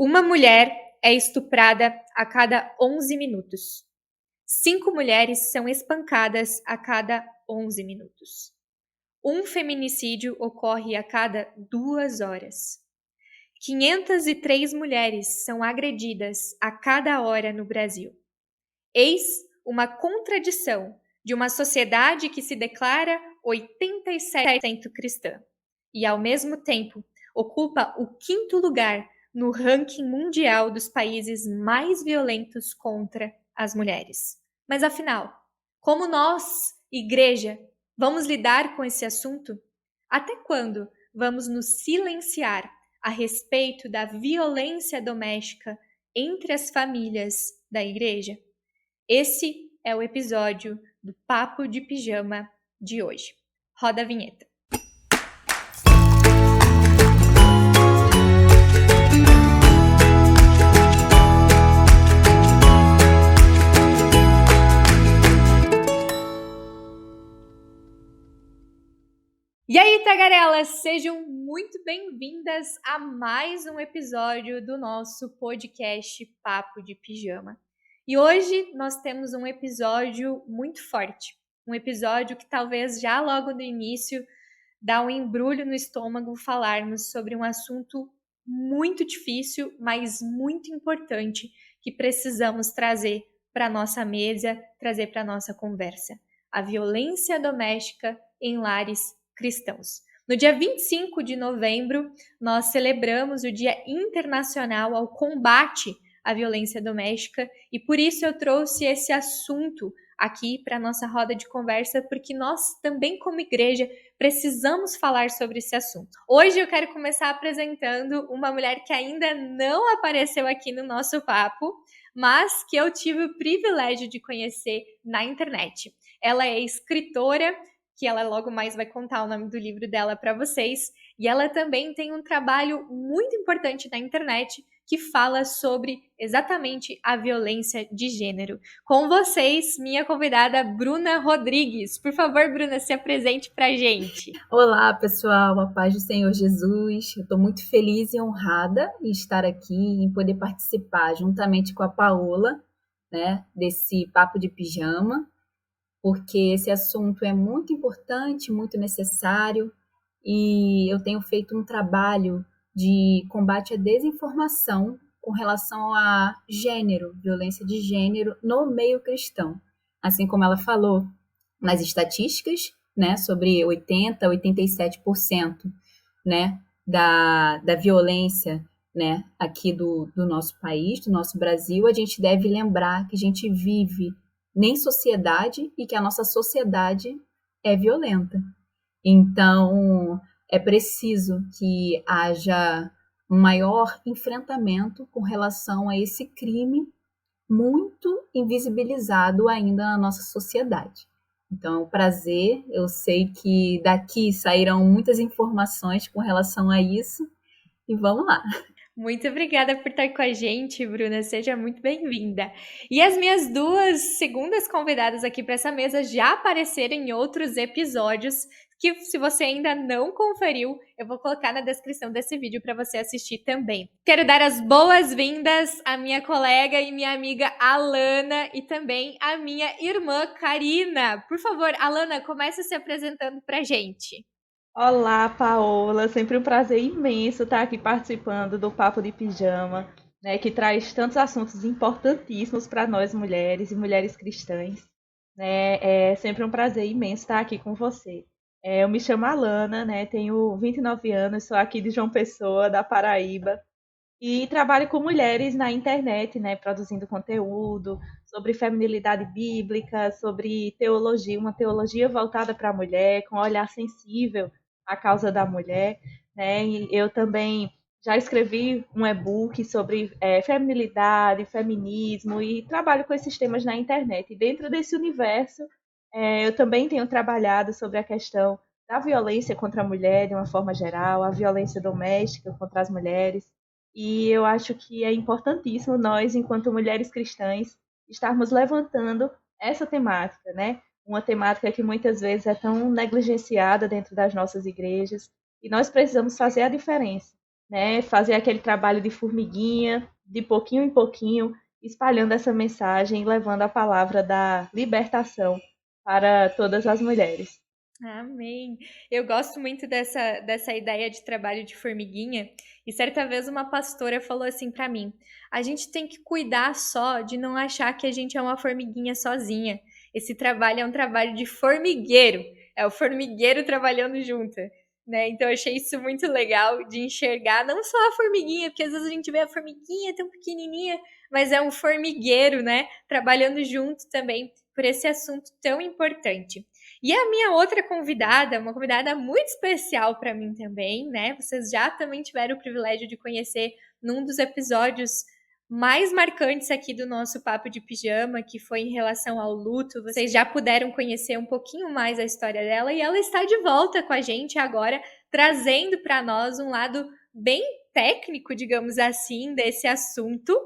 Uma mulher é estuprada a cada 11 minutos. 5 mulheres são espancadas a cada 11 minutos. Um feminicídio ocorre a cada 2 horas. 503 mulheres são agredidas a cada hora no Brasil. Eis uma contradição de uma sociedade que se declara 87% cristã e, ao mesmo tempo, ocupa o 5º lugar no ranking mundial dos países mais violentos contra as mulheres. Mas afinal, como nós, igreja, vamos lidar com esse assunto? Até quando vamos nos silenciar a respeito da violência doméstica entre as famílias da igreja? Esse é o episódio do Papo de Pijama de hoje. Roda a vinheta. E aí, tagarelas, sejam muito bem-vindas a mais um episódio do nosso podcast Papo de Pijama. E hoje nós temos um episódio muito forte, um episódio que talvez já logo no início dá um embrulho no estômago falarmos sobre um assunto muito difícil, mas muito importante que precisamos trazer para a nossa mesa, trazer para a nossa conversa. A violência doméstica em lares cristãos. No dia 25 de novembro, nós celebramos o Dia Internacional ao Combate à Violência Doméstica e por isso eu trouxe esse assunto aqui para a nossa roda de conversa, porque nós também, como igreja, precisamos falar sobre esse assunto. Hoje eu quero começar apresentando uma mulher que ainda não apareceu aqui no nosso papo, mas que eu tive o privilégio de conhecer na internet. Ela é escritora, que ela logo mais vai contar o nome do livro dela para vocês, e ela também tem um trabalho muito importante na internet que fala sobre exatamente a violência de gênero. Com vocês, minha convidada Bruna Rodrigues. Por favor, Bruna, se apresente para a gente. Olá, pessoal, a paz do Senhor Jesus. Eu estou muito feliz e honrada em estar aqui, em poder participar juntamente com a Paola, né, desse Papo de Pijama, porque esse assunto é muito importante, muito necessário, e eu tenho feito um trabalho de combate à desinformação com relação a gênero, violência de gênero no meio cristão. Assim como ela falou nas estatísticas, né, sobre 80%, 87%, né, da violência, né, aqui do nosso país, do nosso Brasil, a gente deve lembrar que a gente vive em sociedade e que a nossa sociedade é violenta. Então, é preciso que haja um maior enfrentamento com relação a esse crime muito invisibilizado ainda na nossa sociedade. Então, é um prazer, eu sei que daqui sairão muitas informações com relação a isso, e vamos lá. Muito obrigada por estar com a gente, Bruna, seja muito bem-vinda. E as minhas duas segundas convidadas aqui para essa mesa já apareceram em outros episódios, que se você ainda não conferiu, eu vou colocar na descrição desse vídeo para você assistir também. Quero dar as boas-vindas à minha colega e minha amiga Alana e também à minha irmã Karina. Por favor, Alana, comece se apresentando para a gente. Olá, Paola. Sempre um prazer imenso estar aqui participando do Papo de Pijama, né, que traz tantos assuntos importantíssimos para nós mulheres e mulheres cristãs. Né? É sempre um prazer imenso estar aqui com você. Eu me chamo Alana, né, tenho 29 anos, sou aqui de João Pessoa, da Paraíba, e trabalho com mulheres na internet, né, produzindo conteúdo sobre feminilidade bíblica, sobre teologia, uma teologia voltada para a mulher, com um olhar sensível à causa da mulher, né? E eu também já escrevi um e-book sobre feminilidade, feminismo e trabalho com esses temas na internet. E dentro desse universo, eu também tenho trabalhado sobre a questão da violência contra a mulher de uma forma geral, a violência doméstica contra as mulheres. E eu acho que é importantíssimo nós, enquanto mulheres cristãs, estarmos levantando essa temática, né? Uma temática que muitas vezes é tão negligenciada dentro das nossas igrejas, e nós precisamos fazer a diferença. né? Fazer aquele trabalho de formiguinha, de pouquinho em pouquinho, espalhando essa mensagem, levando a palavra da libertação para todas as mulheres. Amém. Eu gosto muito dessa ideia de trabalho de formiguinha. E certa vez uma pastora falou assim pra mim: a gente tem que cuidar só de não achar que a gente é uma formiguinha sozinha. Esse trabalho é um trabalho de formigueiro. É o formigueiro trabalhando junto. Né? Então eu achei isso muito legal de enxergar não só a formiguinha, porque às vezes a gente vê a formiguinha tão pequenininha, mas é um formigueiro, né? Trabalhando junto também por esse assunto tão importante. E a minha outra convidada, uma convidada muito especial para mim também, né? Vocês já também tiveram o privilégio de conhecer num dos episódios mais marcantes aqui do nosso Papo de Pijama, que foi em relação ao luto. Vocês já puderam conhecer um pouquinho mais a história dela e ela está de volta com a gente agora, trazendo para nós um lado bem técnico, digamos assim, desse assunto.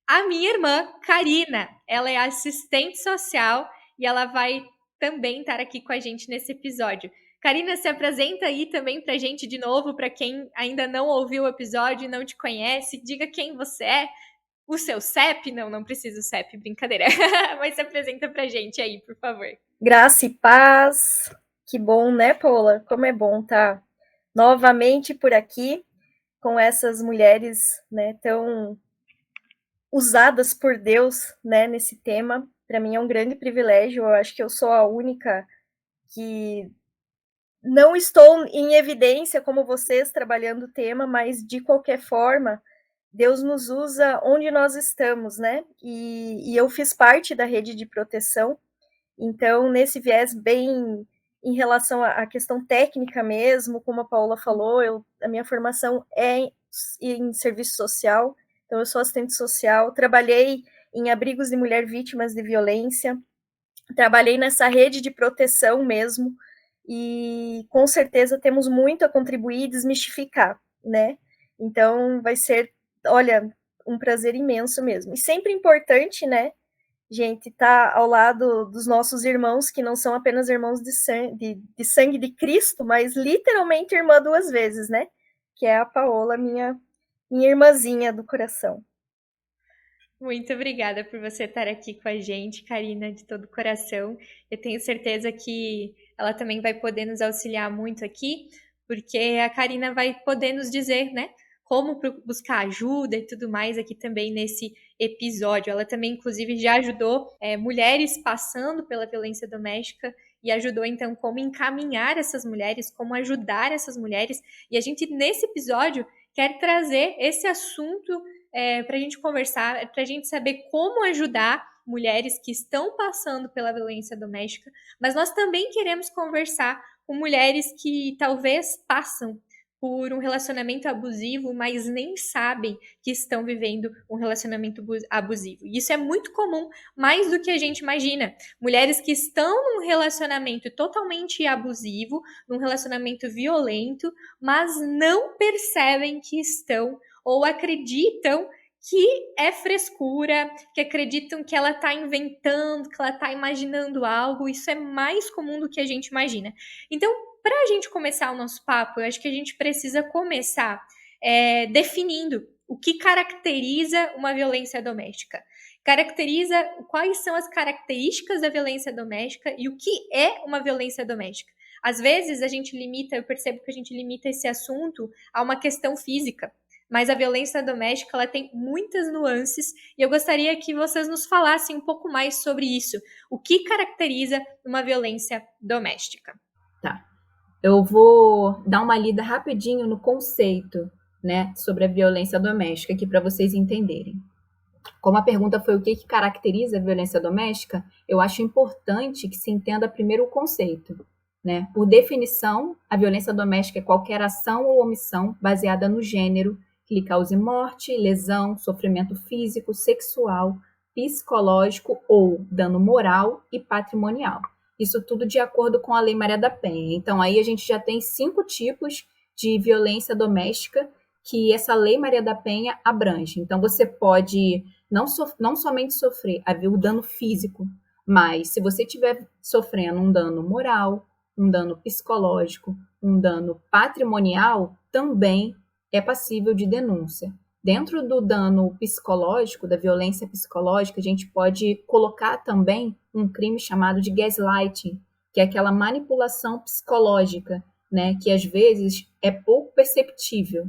A minha irmã, Karina, ela é assistente social e ela vai também estar aqui com a gente nesse episódio. Karina, se apresenta aí também pra gente de novo, para quem ainda não ouviu o episódio e não te conhece, diga quem você é, o seu CEP, não precisa o CEP, brincadeira, mas se apresenta pra gente aí, por favor. Graça e paz, que bom, né, Paula? Como é bom estar novamente por aqui com essas mulheres, né, tão usadas por Deus, né, nesse tema. Para mim é um grande privilégio, eu acho que eu sou a única que não estou em evidência como vocês trabalhando o tema, mas de qualquer forma, Deus nos usa onde nós estamos, né? E eu fiz parte da rede de proteção, então nesse viés bem em relação à questão técnica mesmo, como a Paula falou, a minha formação é em serviço social, então eu sou assistente social, trabalhei em abrigos de mulher vítimas de violência, trabalhei nessa rede de proteção mesmo, e com certeza temos muito a contribuir e desmistificar, né? Então vai ser, olha, um prazer imenso mesmo. E sempre importante, né, gente, tá ao lado dos nossos irmãos, que não são apenas irmãos de sangue de Cristo, mas literalmente irmã duas vezes, né? Que é a Paola, minha irmãzinha do coração. Muito obrigada por você estar aqui com a gente, Karina, de todo o coração. Eu tenho certeza que ela também vai poder nos auxiliar muito aqui, porque a Karina vai poder nos dizer, né, como buscar ajuda e tudo mais aqui também nesse episódio. Ela também, inclusive, já ajudou mulheres passando pela violência doméstica e ajudou, então, como encaminhar essas mulheres, como ajudar essas mulheres. E a gente, nesse episódio, quer trazer esse assunto para a gente conversar, para a gente saber como ajudar mulheres que estão passando pela violência doméstica, mas nós também queremos conversar com mulheres que talvez passam por um relacionamento abusivo, mas nem sabem que estão vivendo um relacionamento abusivo. E isso é muito comum, mais do que a gente imagina. Mulheres que estão num relacionamento totalmente abusivo, num relacionamento violento, mas não percebem que estão ou acreditam que é frescura, que acreditam que ela está inventando, que ela está imaginando algo. Isso é mais comum do que a gente imagina. Então, para a gente começar o nosso papo, eu acho que a gente precisa começar definindo o que caracteriza uma violência doméstica. Caracteriza quais são as características da violência doméstica e o que é uma violência doméstica. Às vezes a gente limita, eu percebo que a gente limita esse assunto a uma questão física, mas a violência doméstica ela tem muitas nuances e eu gostaria que vocês nos falassem um pouco mais sobre isso. O que caracteriza uma violência doméstica? Tá. Eu vou dar uma lida rapidinho no conceito, né, sobre a violência doméstica aqui para vocês entenderem. Como a pergunta foi o que caracteriza a violência doméstica, eu acho importante que se entenda primeiro o conceito, né? Por definição, a violência doméstica é qualquer ação ou omissão baseada no gênero que lhe cause morte, lesão, sofrimento físico, sexual, psicológico ou dano moral e patrimonial. Isso tudo de acordo com a Lei Maria da Penha. Então, aí a gente já tem 5 tipos de violência doméstica que essa Lei Maria da Penha abrange. Então, você pode não somente sofrer o dano físico, mas se você estiver sofrendo um dano moral, um dano psicológico, um dano patrimonial, também é passível de denúncia. Dentro do dano psicológico, da violência psicológica, a gente pode colocar também um crime chamado de gaslighting, que é aquela manipulação psicológica, né, que às vezes é pouco perceptível.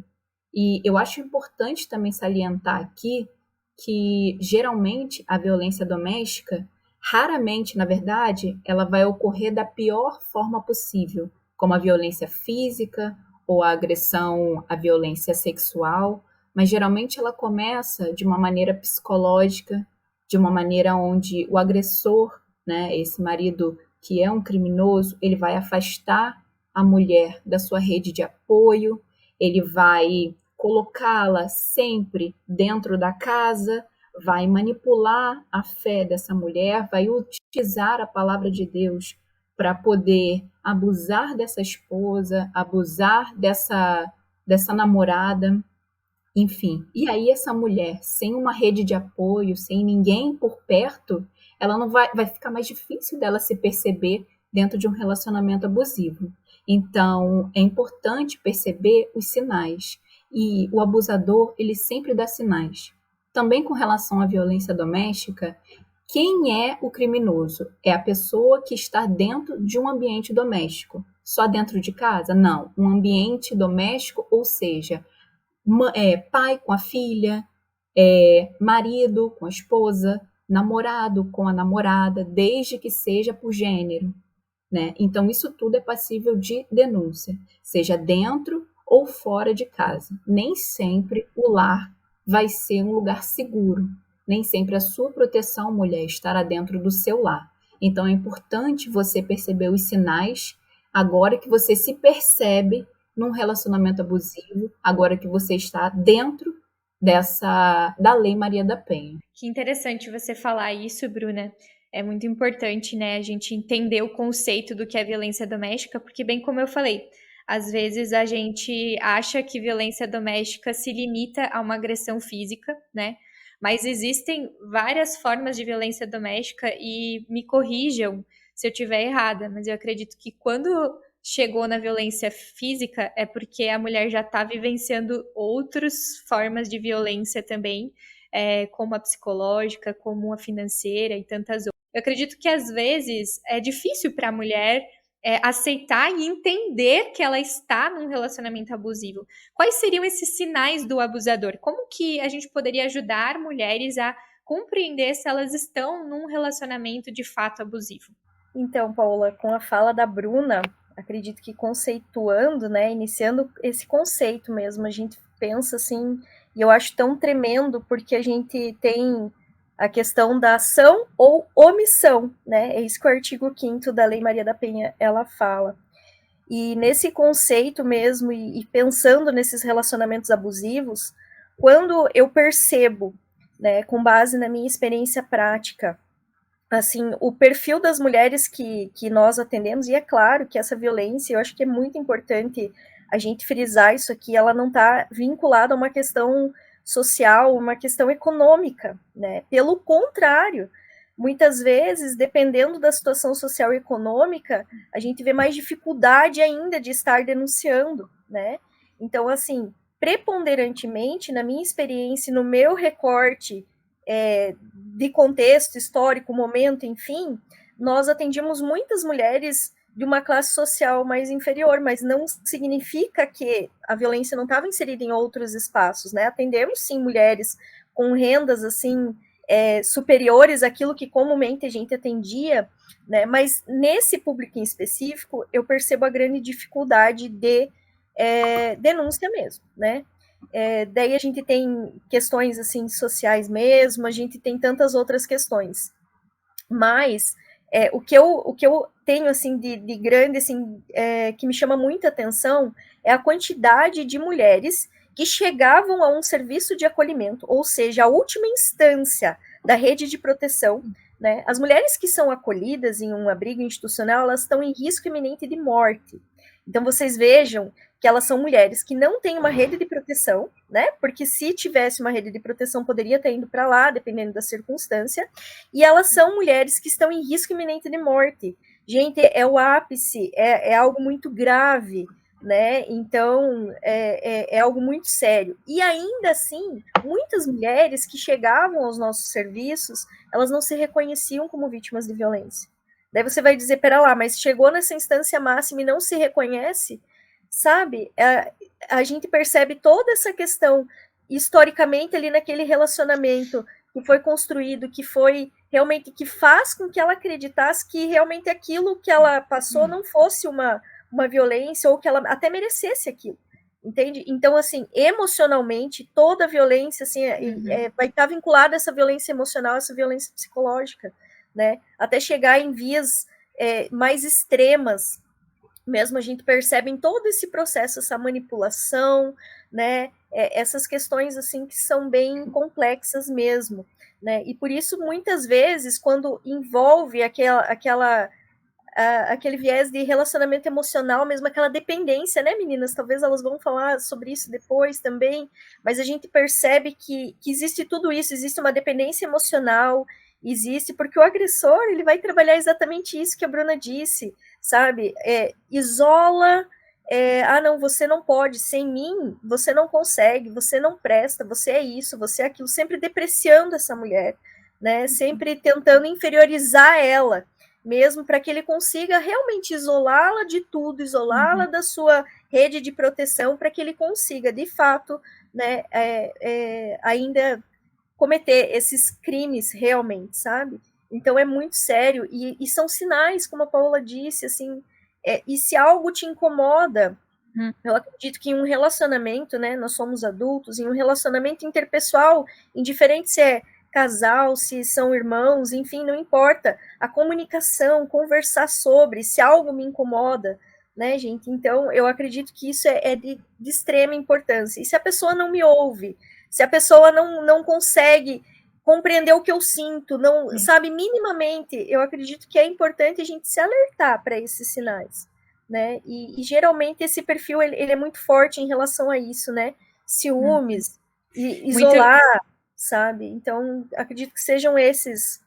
E eu acho importante também salientar aqui que, geralmente, a violência doméstica, raramente, na verdade, ela vai ocorrer da pior forma possível, como a violência física ou a agressão, a violência sexual, mas geralmente ela começa de uma maneira psicológica, de uma maneira onde o agressor, né, esse marido que é um criminoso, ele vai afastar a mulher da sua rede de apoio, ele vai colocá-la sempre dentro da casa, vai manipular a fé dessa mulher, vai utilizar a palavra de Deus para poder abusar dessa esposa, abusar dessa namorada, enfim. E aí essa mulher, sem uma rede de apoio, sem ninguém por perto, ela não vai ficar mais difícil dela se perceber dentro de um relacionamento abusivo. Então, é importante perceber os sinais. E o abusador, ele sempre dá sinais. Também com relação à violência doméstica, quem é o criminoso? É a pessoa que está dentro de um ambiente doméstico. Só dentro de casa? Não. Um ambiente doméstico, ou seja, pai com a filha, marido com a esposa, namorado com a namorada, desde que seja por gênero, né? Então, isso tudo é passível de denúncia, seja dentro ou fora de casa. Nem sempre o lar vai ser um lugar seguro, nem sempre a sua proteção, mulher, estará dentro do seu lar. Então, é importante você perceber os sinais agora que você se percebe num relacionamento abusivo, agora que você está dentro da Lei Maria da Penha. Que interessante você falar isso, Bruna. É muito importante, né, a gente entender o conceito do que é violência doméstica, porque bem como eu falei, às vezes a gente acha que violência doméstica se limita a uma agressão física, né? Mas existem várias formas de violência doméstica e me corrijam se eu estiver errada, mas eu acredito que quando chegou na violência física é porque a mulher já está vivenciando outras formas de violência também, como a psicológica, como a financeira e tantas outras. Eu acredito que às vezes é difícil para a mulher aceitar e entender que ela está num relacionamento abusivo. Quais seriam esses sinais do abusador? Como que a gente poderia ajudar mulheres a compreender se elas estão num relacionamento de fato abusivo? Então, Paula, com a fala da Bruna, acredito que conceituando, né, iniciando esse conceito mesmo, a gente pensa assim, e eu acho tão tremendo porque a gente tem a questão da ação ou omissão, né, é isso que o artigo 5º da Lei Maria da Penha, ela fala. E nesse conceito mesmo, e pensando nesses relacionamentos abusivos, quando eu percebo, né, com base na minha experiência prática, assim, o perfil das mulheres que nós atendemos, e é claro que essa violência, eu acho que é muito importante a gente frisar isso aqui, ela não está vinculada a uma questão social, uma questão econômica, né? Pelo contrário, muitas vezes, dependendo da situação social e econômica, a gente vê mais dificuldade ainda de estar denunciando, né? Então, assim, preponderantemente, na minha experiência, no meu recorte de contexto histórico, momento, enfim, nós atendíamos muitas mulheres de uma classe social mais inferior, mas não significa que a violência não estava inserida em outros espaços, né? Atendemos, sim, mulheres com rendas, assim, superiores àquilo que comumente a gente atendia, né? Mas nesse público em específico, eu percebo a grande dificuldade de denúncia mesmo, né? Daí a gente tem questões assim sociais mesmo, a gente tem tantas outras questões, mas o que eu tenho assim de grande assim que me chama muita atenção é a quantidade de mulheres que chegavam a um serviço de acolhimento, ou seja, a última instância da rede de proteção, né? As mulheres que são acolhidas em um abrigo institucional, elas estão em risco iminente de morte. Então vocês vejam que elas são mulheres que não têm uma rede de proteção, né? Porque se tivesse uma rede de proteção, poderia ter ido para lá, dependendo da circunstância. E elas são mulheres que estão em risco iminente de morte. Gente, é o ápice, é algo muito grave. né? Então, é algo muito sério. E ainda assim, muitas mulheres que chegavam aos nossos serviços, elas não se reconheciam como vítimas de violência. Daí você vai dizer, pera lá, mas chegou nessa instância máxima e não se reconhece, sabe? A gente percebe toda essa questão historicamente ali naquele relacionamento que foi construído, que foi realmente, que faz com que ela acreditasse que realmente aquilo que ela passou não fosse uma violência, ou que ela até merecesse aquilo, entende? Então, assim, emocionalmente, toda violência, assim, vai estar vinculada a essa violência emocional, essa violência psicológica, né? Até chegar em vias mais extremas, mesmo a gente percebe em todo esse processo, essa manipulação, né? Essas questões, assim, que são bem complexas mesmo, né? E por isso, muitas vezes, quando envolve aquele viés de relacionamento emocional, mesmo aquela dependência, né, meninas? Talvez elas vão falar sobre isso depois também, mas a gente percebe que existe tudo isso, existe uma dependência emocional, existe, porque o agressor, ele vai trabalhar exatamente isso que a Bruna disse, sabe? Isola, não, você não pode, sem mim, você não consegue, você não presta, você é isso, você é aquilo, sempre depreciando essa mulher, né? Sempre tentando inferiorizar ela, mesmo para que ele consiga realmente isolá-la de tudo, isolá-la da sua rede de proteção, para que ele consiga, de fato, né, ainda cometer esses crimes realmente, sabe? Então é muito sério, e são sinais, como a Paula disse, assim, e se algo te incomoda, eu acredito que em um relacionamento, né, nós somos adultos, em um relacionamento interpessoal, indiferente se é casal, se são irmãos, enfim, não importa. A comunicação, conversar sobre, se algo me incomoda, né, gente? Então, eu acredito que isso é de extrema importância. E se a pessoa não me ouve, se a pessoa não consegue compreender o que eu sinto, não sabe minimamente, eu acredito que é importante a gente se alertar para esses sinais, né? E geralmente esse perfil ele é muito forte em relação a isso, né? Ciúmes, isolar, sabe? Então, acredito que sejam essas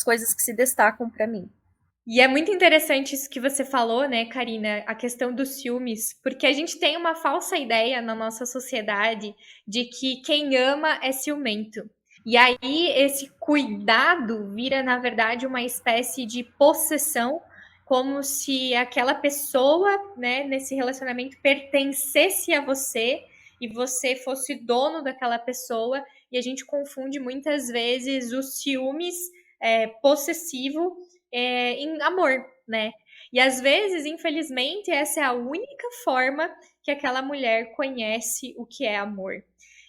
coisas que se destacam para mim. E é muito interessante isso que você falou, né, Karina, a questão dos ciúmes, porque a gente tem uma falsa ideia na nossa sociedade de que quem ama é ciumento. E aí esse cuidado vira, na verdade, uma espécie de possessão, como se aquela pessoa, né, nesse relacionamento pertencesse a você e você fosse dono daquela pessoa, e a gente confunde muitas vezes os ciúmes possessivo em amor, né? E às vezes, infelizmente, essa é a única forma que aquela mulher conhece o que é amor.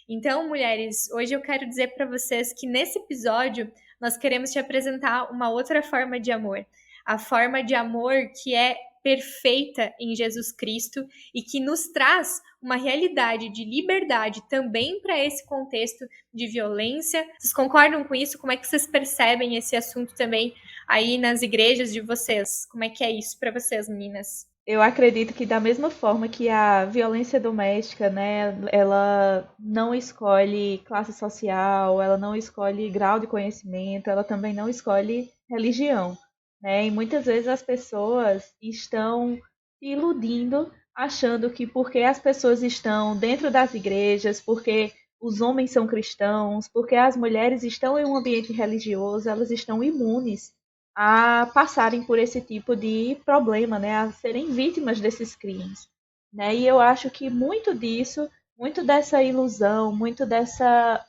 Então, mulheres, hoje eu quero dizer para vocês que nesse episódio nós queremos te apresentar uma outra forma de amor. A forma de amor que é perfeita em Jesus Cristo e que nos traz uma realidade de liberdade também para esse contexto de violência. Vocês concordam com isso? Como é que vocês percebem esse assunto também aí nas igrejas de vocês? Como é que é isso para vocês, meninas? Eu acredito que da mesma forma que a violência doméstica, né, ela não escolhe classe social, ela não escolhe grau de conhecimento, ela também não escolhe religião, né? E muitas vezes as pessoas estão se iludindo, achando que porque as pessoas estão dentro das igrejas, porque os homens são cristãos, porque as mulheres estão em um ambiente religioso, elas estão imunes a passarem por esse tipo de problema, né, a serem vítimas desses crimes, né? E eu acho que muito disso, muito dessa ilusão, muito dessa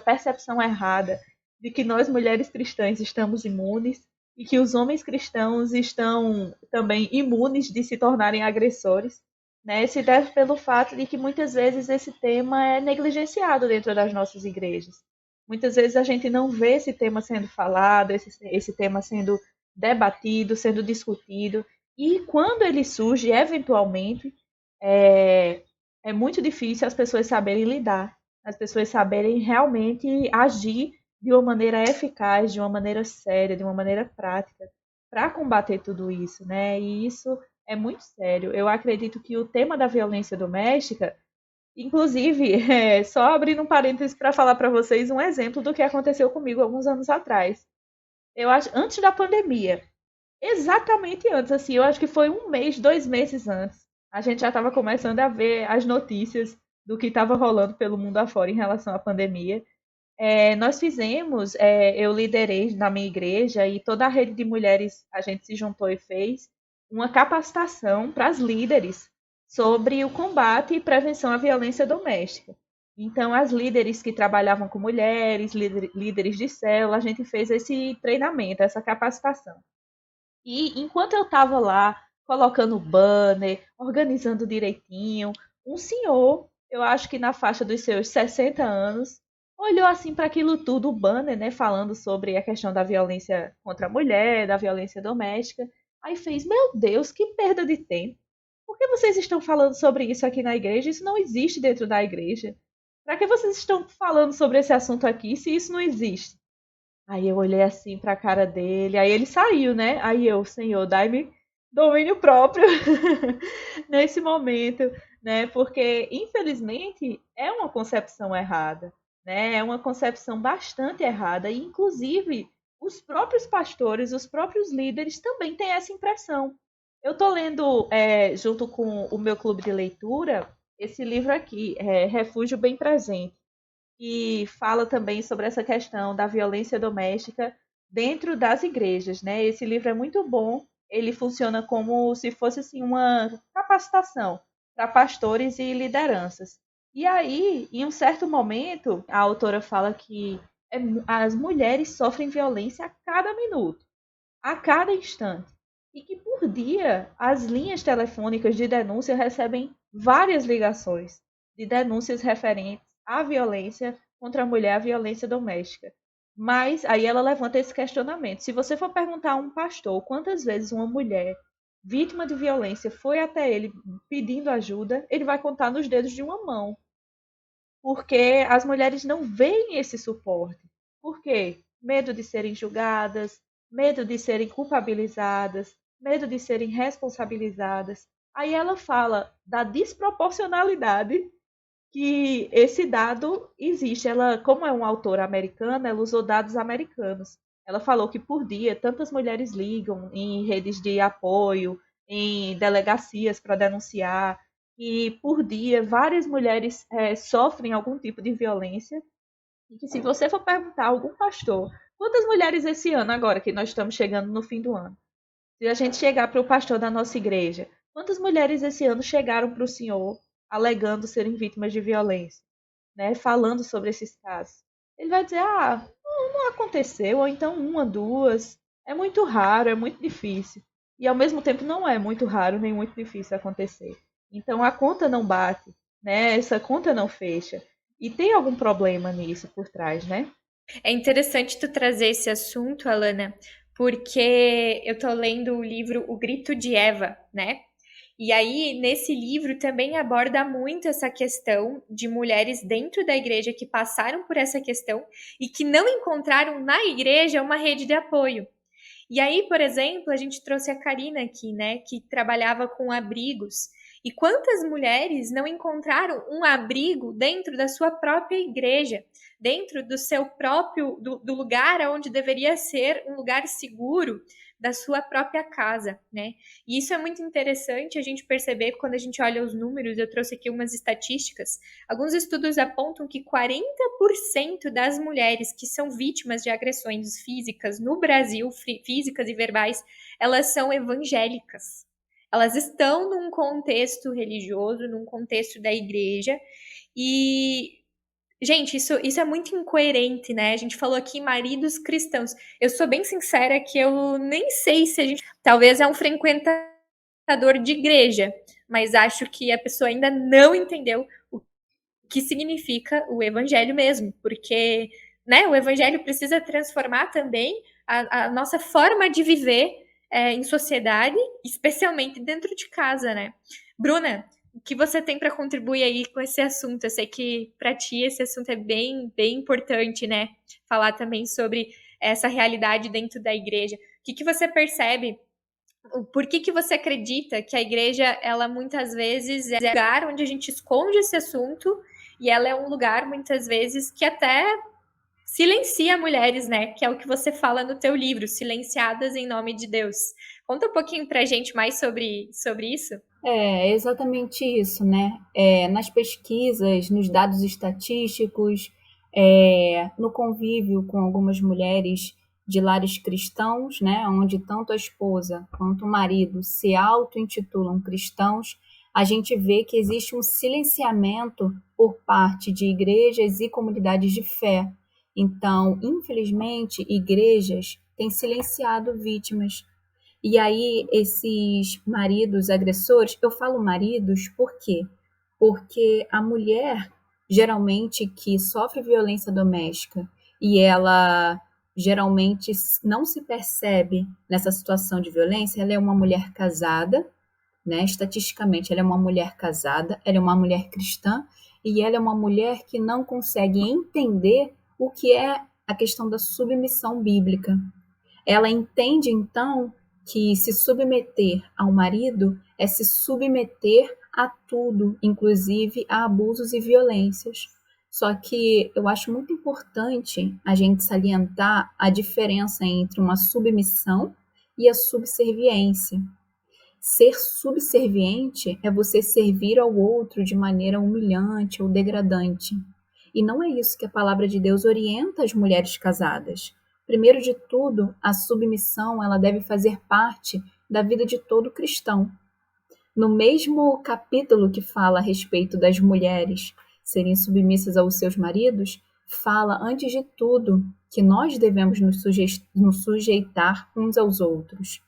percepção errada de que nós mulheres cristãs estamos imunes e que os homens cristãos estão também imunes de se tornarem agressores, né? Se deve pelo fato de que muitas vezes esse tema é negligenciado dentro das nossas igrejas. Muitas vezes a gente não vê esse tema sendo falado, esse tema sendo debatido, sendo discutido. E quando ele surge, eventualmente, é muito difícil as pessoas saberem lidar, as pessoas saberem realmente agir de uma maneira eficaz, de uma maneira séria, de uma maneira prática, para combater tudo isso, né? E isso é muito sério. Eu acredito que o tema da violência doméstica, inclusive, só abrindo um parênteses para falar para vocês um exemplo do que aconteceu comigo alguns anos atrás. Eu acho, antes da pandemia, exatamente antes, assim, eu acho que foi 1 mês, 2 meses antes. a gente já estava começando a ver as notícias do que estava rolando pelo mundo afora em relação à pandemia. Nós fizemos, eu liderei na minha igreja e toda a rede de mulheres, a gente se juntou e fez uma capacitação para as líderes sobre o combate e prevenção à violência doméstica. Então, as líderes que trabalhavam com mulheres, líderes de célula, a gente fez esse treinamento, essa capacitação. E enquanto eu estava lá, colocando banner, organizando direitinho, um senhor, eu acho que na faixa dos seus 60 anos, olhou assim para aquilo tudo, o banner, né, falando sobre a questão da violência contra a mulher, da violência doméstica. Aí fez, meu Deus, que perda de tempo. Por que vocês estão falando sobre isso aqui na igreja? Isso não existe dentro da igreja. Para que vocês estão falando sobre esse assunto aqui se isso não existe? Aí eu olhei assim para a cara dele, aí ele saiu, né? Aí eu, Senhor, dai-me domínio próprio nesse momento, né? Porque infelizmente é uma concepção errada, né? É uma concepção bastante errada e inclusive os próprios pastores, os próprios líderes também têm essa impressão. Eu estou lendo junto com o meu clube de leitura esse livro aqui, Refúgio Bem Presente, que fala também sobre essa questão da violência doméstica dentro das igrejas, né? Esse livro é muito bom, ele funciona como se fosse assim uma capacitação para pastores e lideranças. E aí, em um certo momento, a autora fala que as mulheres sofrem violência a cada minuto, a cada instante. E que por dia as linhas telefônicas de denúncia recebem várias ligações de denúncias referentes à violência contra a mulher, a violência doméstica. Mas aí ela levanta esse questionamento. Se você for perguntar a um pastor quantas vezes uma mulher vítima de violência foi até ele pedindo ajuda, ele vai contar nos dedos de uma mão. Porque as mulheres não veem esse suporte. Por quê? Medo de serem julgadas, medo de serem culpabilizadas, medo de serem responsabilizadas. Aí ela fala da desproporcionalidade que esse dado existe. Ela, como é uma autora americana, ela usou dados americanos. Ela falou que por dia tantas mulheres ligam em redes de apoio, em delegacias para denunciar, e por dia várias mulheres sofrem algum tipo de violência. E que se você for perguntar a algum pastor, quantas mulheres esse ano, agora que nós estamos chegando no fim do ano, se a gente chegar para o pastor da nossa igreja, quantas mulheres esse ano chegaram para o senhor alegando serem vítimas de violência, né? Falando sobre esses casos? Ele vai dizer, não aconteceu, ou então uma, duas. É muito raro, é muito difícil. E ao mesmo tempo não é muito raro nem muito difícil acontecer. Então a conta não bate, né? Essa conta não fecha. E tem algum problema nisso por trás, né? É interessante tu trazer esse assunto, Alana, porque eu tô lendo o livro O Grito de Eva, né? E aí, nesse livro também aborda muito essa questão de mulheres dentro da igreja que passaram por essa questão e que não encontraram na igreja uma rede de apoio. E aí, por exemplo, a gente trouxe a Karina aqui, né, que trabalhava com abrigos. E quantas mulheres não encontraram um abrigo dentro da sua própria igreja, dentro do seu próprio, do lugar onde deveria ser um lugar seguro, da sua própria casa, né? E isso é muito interessante a gente perceber quando a gente olha os números. Eu trouxe aqui umas estatísticas. Alguns estudos apontam que 40% das mulheres que são vítimas de agressões físicas no Brasil, físicas e verbais, elas são evangélicas. Elas estão num contexto religioso, num contexto da igreja, e gente, isso é muito incoerente, né? A gente falou aqui maridos cristãos. Eu sou bem sincera que eu nem sei se a gente... Talvez é um frequentador de igreja, mas acho que a pessoa ainda não entendeu o que significa o evangelho mesmo, porque, né, o evangelho precisa transformar também a nossa forma de viver em sociedade, especialmente dentro de casa, né? Bruna, o que você tem para contribuir aí com esse assunto? Eu sei que para ti esse assunto é bem, bem importante, né? Falar também sobre essa realidade dentro da igreja. O que você percebe? Por que você acredita que a igreja, ela muitas vezes é um lugar onde a gente esconde esse assunto e ela é um lugar, muitas vezes, que até silencia mulheres, né? Que é o que você fala no teu livro, Silenciadas em Nome de Deus. Conta um pouquinho pra gente mais sobre isso. É exatamente isso, né? Nas pesquisas, nos dados estatísticos, no convívio com algumas mulheres de lares cristãos, né, onde tanto a esposa quanto o marido se auto-intitulam cristãos, a gente vê que existe um silenciamento por parte de igrejas e comunidades de fé. Então, infelizmente, igrejas têm silenciado vítimas. E aí, esses maridos agressores, eu falo maridos por quê? Porque a mulher, geralmente, que sofre violência doméstica e ela geralmente não se percebe nessa situação de violência, ela é uma mulher casada, né? Estatisticamente, ela é uma mulher casada, ela é uma mulher cristã e ela é uma mulher que não consegue entender o que é a questão da submissão bíblica. Ela entende, então, que se submeter ao marido é se submeter a tudo, inclusive a abusos e violências. Só que eu acho muito importante a gente salientar a diferença entre uma submissão e a subserviência. Ser subserviente é você servir ao outro de maneira humilhante ou degradante. E não é isso que a palavra de Deus orienta as mulheres casadas. Primeiro de tudo, a submissão ela deve fazer parte da vida de todo cristão. No mesmo capítulo que fala a respeito das mulheres serem submissas aos seus maridos, fala antes de tudo que nós devemos nos sujeitar uns aos outros.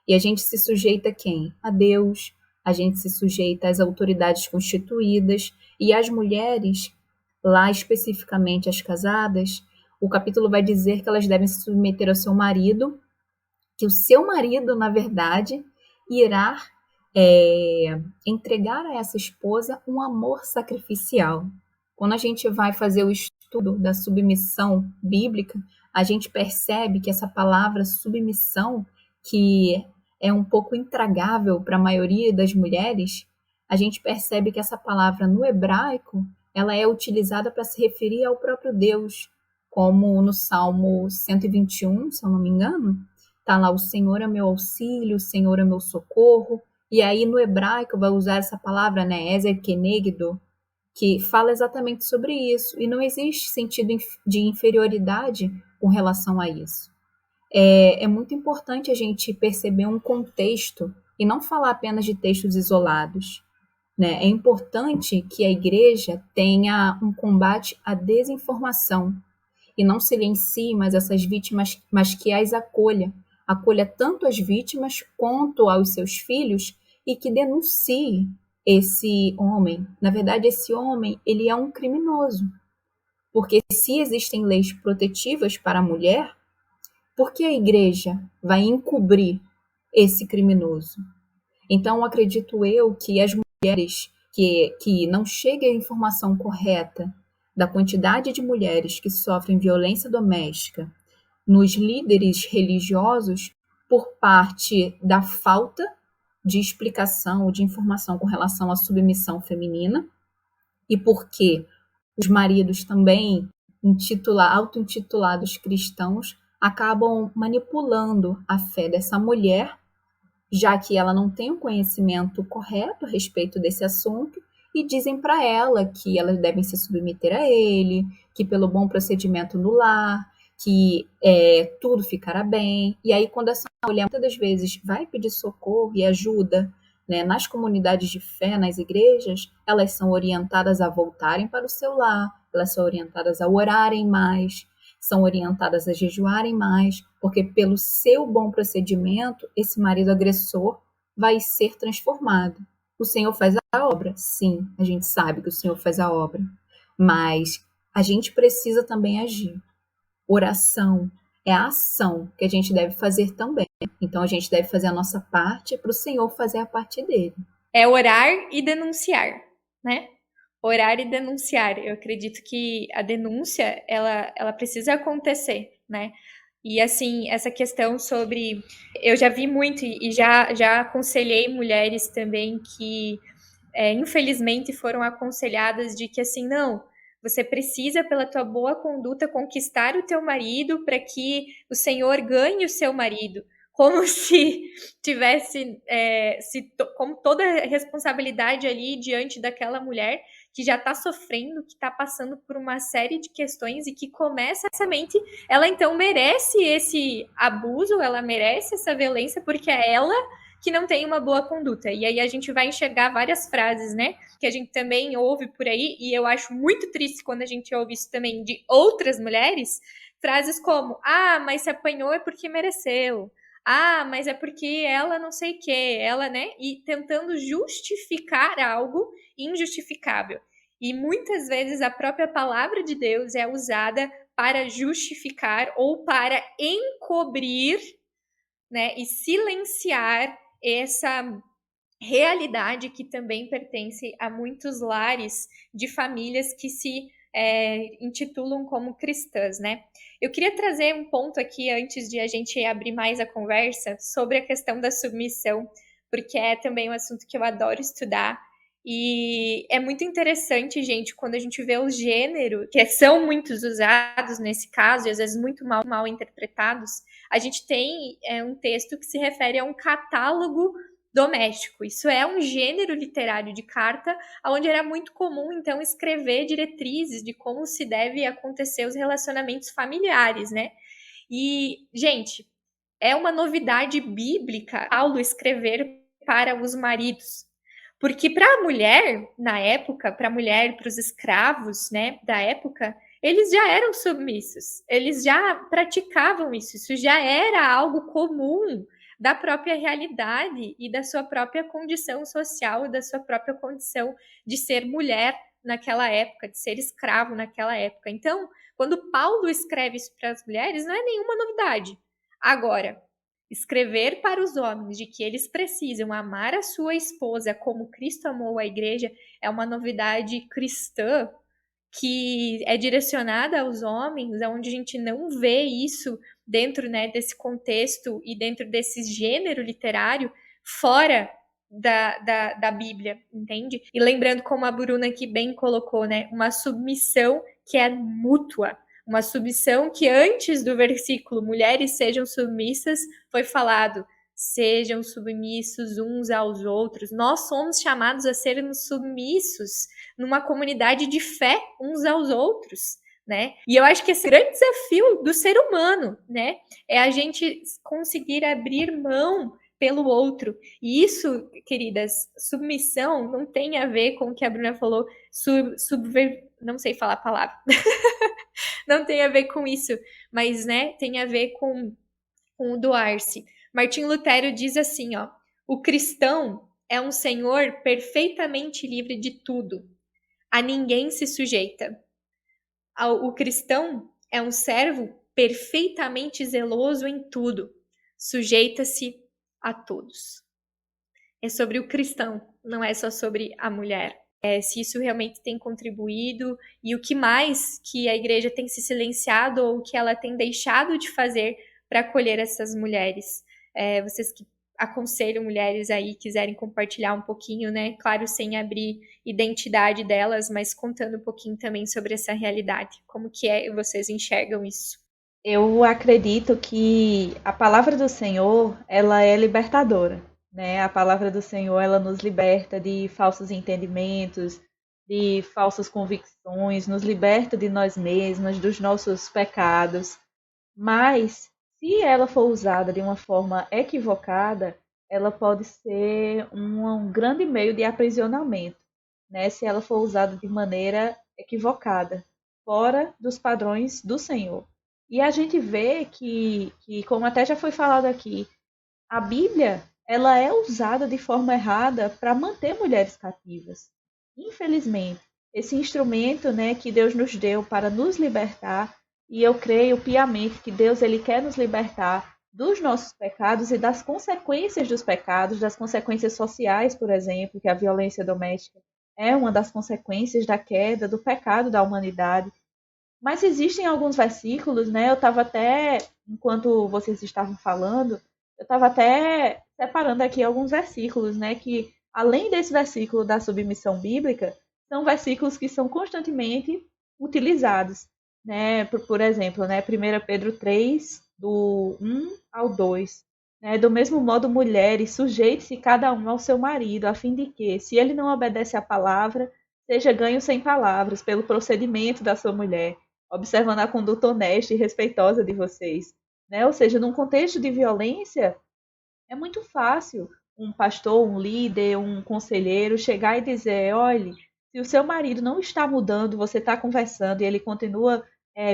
E a gente se sujeita a quem? A Deus, a gente se sujeita às autoridades constituídas e as mulheres, lá especificamente as casadas, o capítulo vai dizer que elas devem se submeter ao seu marido, que o seu marido, na verdade, irá entregar a essa esposa um amor sacrificial. Quando a gente vai fazer o estudo da submissão bíblica, a gente percebe que essa palavra submissão, que é um pouco intragável para a maioria das mulheres, a gente percebe que essa palavra no hebraico, ela é utilizada para se referir ao próprio Deus, como no Salmo 121, se eu não me engano, está lá: o Senhor é meu auxílio, o Senhor é meu socorro. E aí no hebraico vai usar essa palavra, né, Ezer Kenegdo, que fala exatamente sobre isso. E não existe sentido de inferioridade com relação a isso. É muito importante a gente perceber um contexto e não falar apenas de textos isolados, né? É importante que a igreja tenha um combate à desinformação e não silencie mais essas vítimas, mas que as acolha. Acolha tanto as vítimas quanto aos seus filhos e que denuncie esse homem. Na verdade, esse homem, ele é um criminoso. Porque se existem leis protetivas para a mulher, por que a igreja vai encobrir esse criminoso? Então, acredito eu que as mulheres que não chegue a informação correta da quantidade de mulheres que sofrem violência doméstica nos líderes religiosos por parte da falta de explicação ou de informação com relação à submissão feminina e porque os maridos também auto-intitulados cristãos acabam manipulando a fé dessa mulher, já que ela não tem o conhecimento correto a respeito desse assunto, e dizem para ela que elas devem se submeter a ele, que pelo bom procedimento no lar, que tudo ficará bem. E aí, quando essa mulher muitas das vezes vai pedir socorro e ajuda, né, nas comunidades de fé, nas igrejas, elas são orientadas a voltarem para o seu lar, elas são orientadas a orarem mais, são orientadas a jejuarem mais, porque pelo seu bom procedimento, esse marido agressor vai ser transformado. O Senhor faz a obra? Sim, a gente sabe que o Senhor faz a obra, mas a gente precisa também agir. Oração é a ação que a gente deve fazer também. Então a gente deve fazer a nossa parte para o Senhor fazer a parte dele. É orar e denunciar, né? Orar e denunciar. Eu acredito que a denúncia, ela precisa acontecer, né? E assim, essa questão sobre... Eu já vi muito e já aconselhei mulheres também que, infelizmente, foram aconselhadas de que, assim, não, você precisa, pela tua boa conduta, conquistar o teu marido para que o Senhor ganhe o seu marido. como se tivesse como toda a responsabilidade ali diante daquela mulher que já está sofrendo, que está passando por uma série de questões e que começa somente, ela então merece esse abuso, ela merece essa violência porque é ela que não tem uma boa conduta. E aí a gente vai enxergar várias frases, né, que a gente também ouve por aí, e eu acho muito triste quando a gente ouve isso também de outras mulheres, frases como, mas se apanhou é porque mereceu. Mas é porque ela não sei o quê, ela, né? E tentando justificar algo injustificável. E muitas vezes a própria palavra de Deus é usada para justificar ou para encobrir, né? E silenciar essa realidade que também pertence a muitos lares de famílias que se intitulam como cristãs, né? Eu queria trazer um ponto aqui antes de a gente abrir mais a conversa sobre a questão da submissão, porque é também um assunto que eu adoro estudar e é muito interessante, gente, quando a gente vê o gênero, que são muitos usados nesse caso e às vezes muito mal interpretados. A gente tem um texto que se refere a um catálogo doméstico. Isso é um gênero literário de carta, onde era muito comum, então, escrever diretrizes de como se deve acontecer os relacionamentos familiares, né? E, gente, é uma novidade bíblica Paulo escrever para os maridos. Porque para a mulher, na época, para a mulher, para os escravos, né, da época, eles já eram submissos, eles já praticavam isso já era algo comum da própria realidade e da sua própria condição social, da sua própria condição de ser mulher naquela época, de ser escravo naquela época. Então, quando Paulo escreve isso para as mulheres, não é nenhuma novidade. Agora, escrever para os homens de que eles precisam amar a sua esposa como Cristo amou a igreja é uma novidade cristã que é direcionada aos homens, onde a gente não vê isso dentro, né, desse contexto e dentro desse gênero literário fora da Bíblia, entende? E lembrando, como a Bruna aqui bem colocou, né, uma submissão que é mútua, uma submissão que antes do versículo mulheres sejam submissas foi falado sejam submissos uns aos outros. Nós somos chamados a sermos submissos numa comunidade de fé uns aos outros, né? E eu acho que esse grande desafio do ser humano, né, é a gente conseguir abrir mão pelo outro. E isso, queridas, submissão não tem a ver com o que a Bruna falou, não sei falar a palavra. Não tem a ver com isso, mas, né, tem a ver com o doar-se. Martinho Lutero diz assim, ó, o cristão é um senhor perfeitamente livre de tudo. A ninguém se sujeita. O cristão é um servo perfeitamente zeloso em tudo. Sujeita-se a todos. É sobre o cristão, não é só sobre a mulher. Se isso realmente tem contribuído e o que mais que a igreja tem se silenciado ou que ela tem deixado de fazer para acolher essas mulheres. Vocês que aconselham mulheres aí, quiserem compartilhar um pouquinho, né? Claro, sem abrir identidade delas, mas contando um pouquinho também sobre essa realidade. Como que vocês enxergam isso? Eu acredito que a palavra do Senhor, ela é libertadora, né? A palavra do Senhor, ela nos liberta de falsos entendimentos, de falsas convicções, nos liberta de nós mesmas, dos nossos pecados. Mas, se ela for usada de uma forma equivocada, ela pode ser um grande meio de aprisionamento, né? Se ela for usada de maneira equivocada, fora dos padrões do Senhor. E a gente vê que, como até já foi falado aqui, a Bíblia ela é usada de forma errada para manter mulheres cativas. Infelizmente, esse instrumento, né, que Deus nos deu para nos libertar, e eu creio piamente que Deus ele quer nos libertar dos nossos pecados e das consequências dos pecados, das consequências sociais, por exemplo, que a violência doméstica é uma das consequências da queda, do pecado da humanidade. Mas existem alguns versículos, né? Eu estava até, enquanto vocês estavam falando, eu estava até separando aqui alguns versículos, né? Que, além desse versículo da submissão bíblica, são versículos que são constantemente utilizados, né? Por exemplo, né? 1 Pedro 3, do 1 ao 2. né? Do mesmo modo, mulheres, sujeite-se cada um ao seu marido, a fim de que, se ele não obedece à palavra, seja ganho sem palavras, pelo procedimento da sua mulher, observando a conduta honesta e respeitosa de vocês. Né? Ou seja, num contexto de violência, é muito fácil um pastor, um líder, um conselheiro chegar e dizer: olhe, se o seu marido não está mudando, você está conversando e ele continua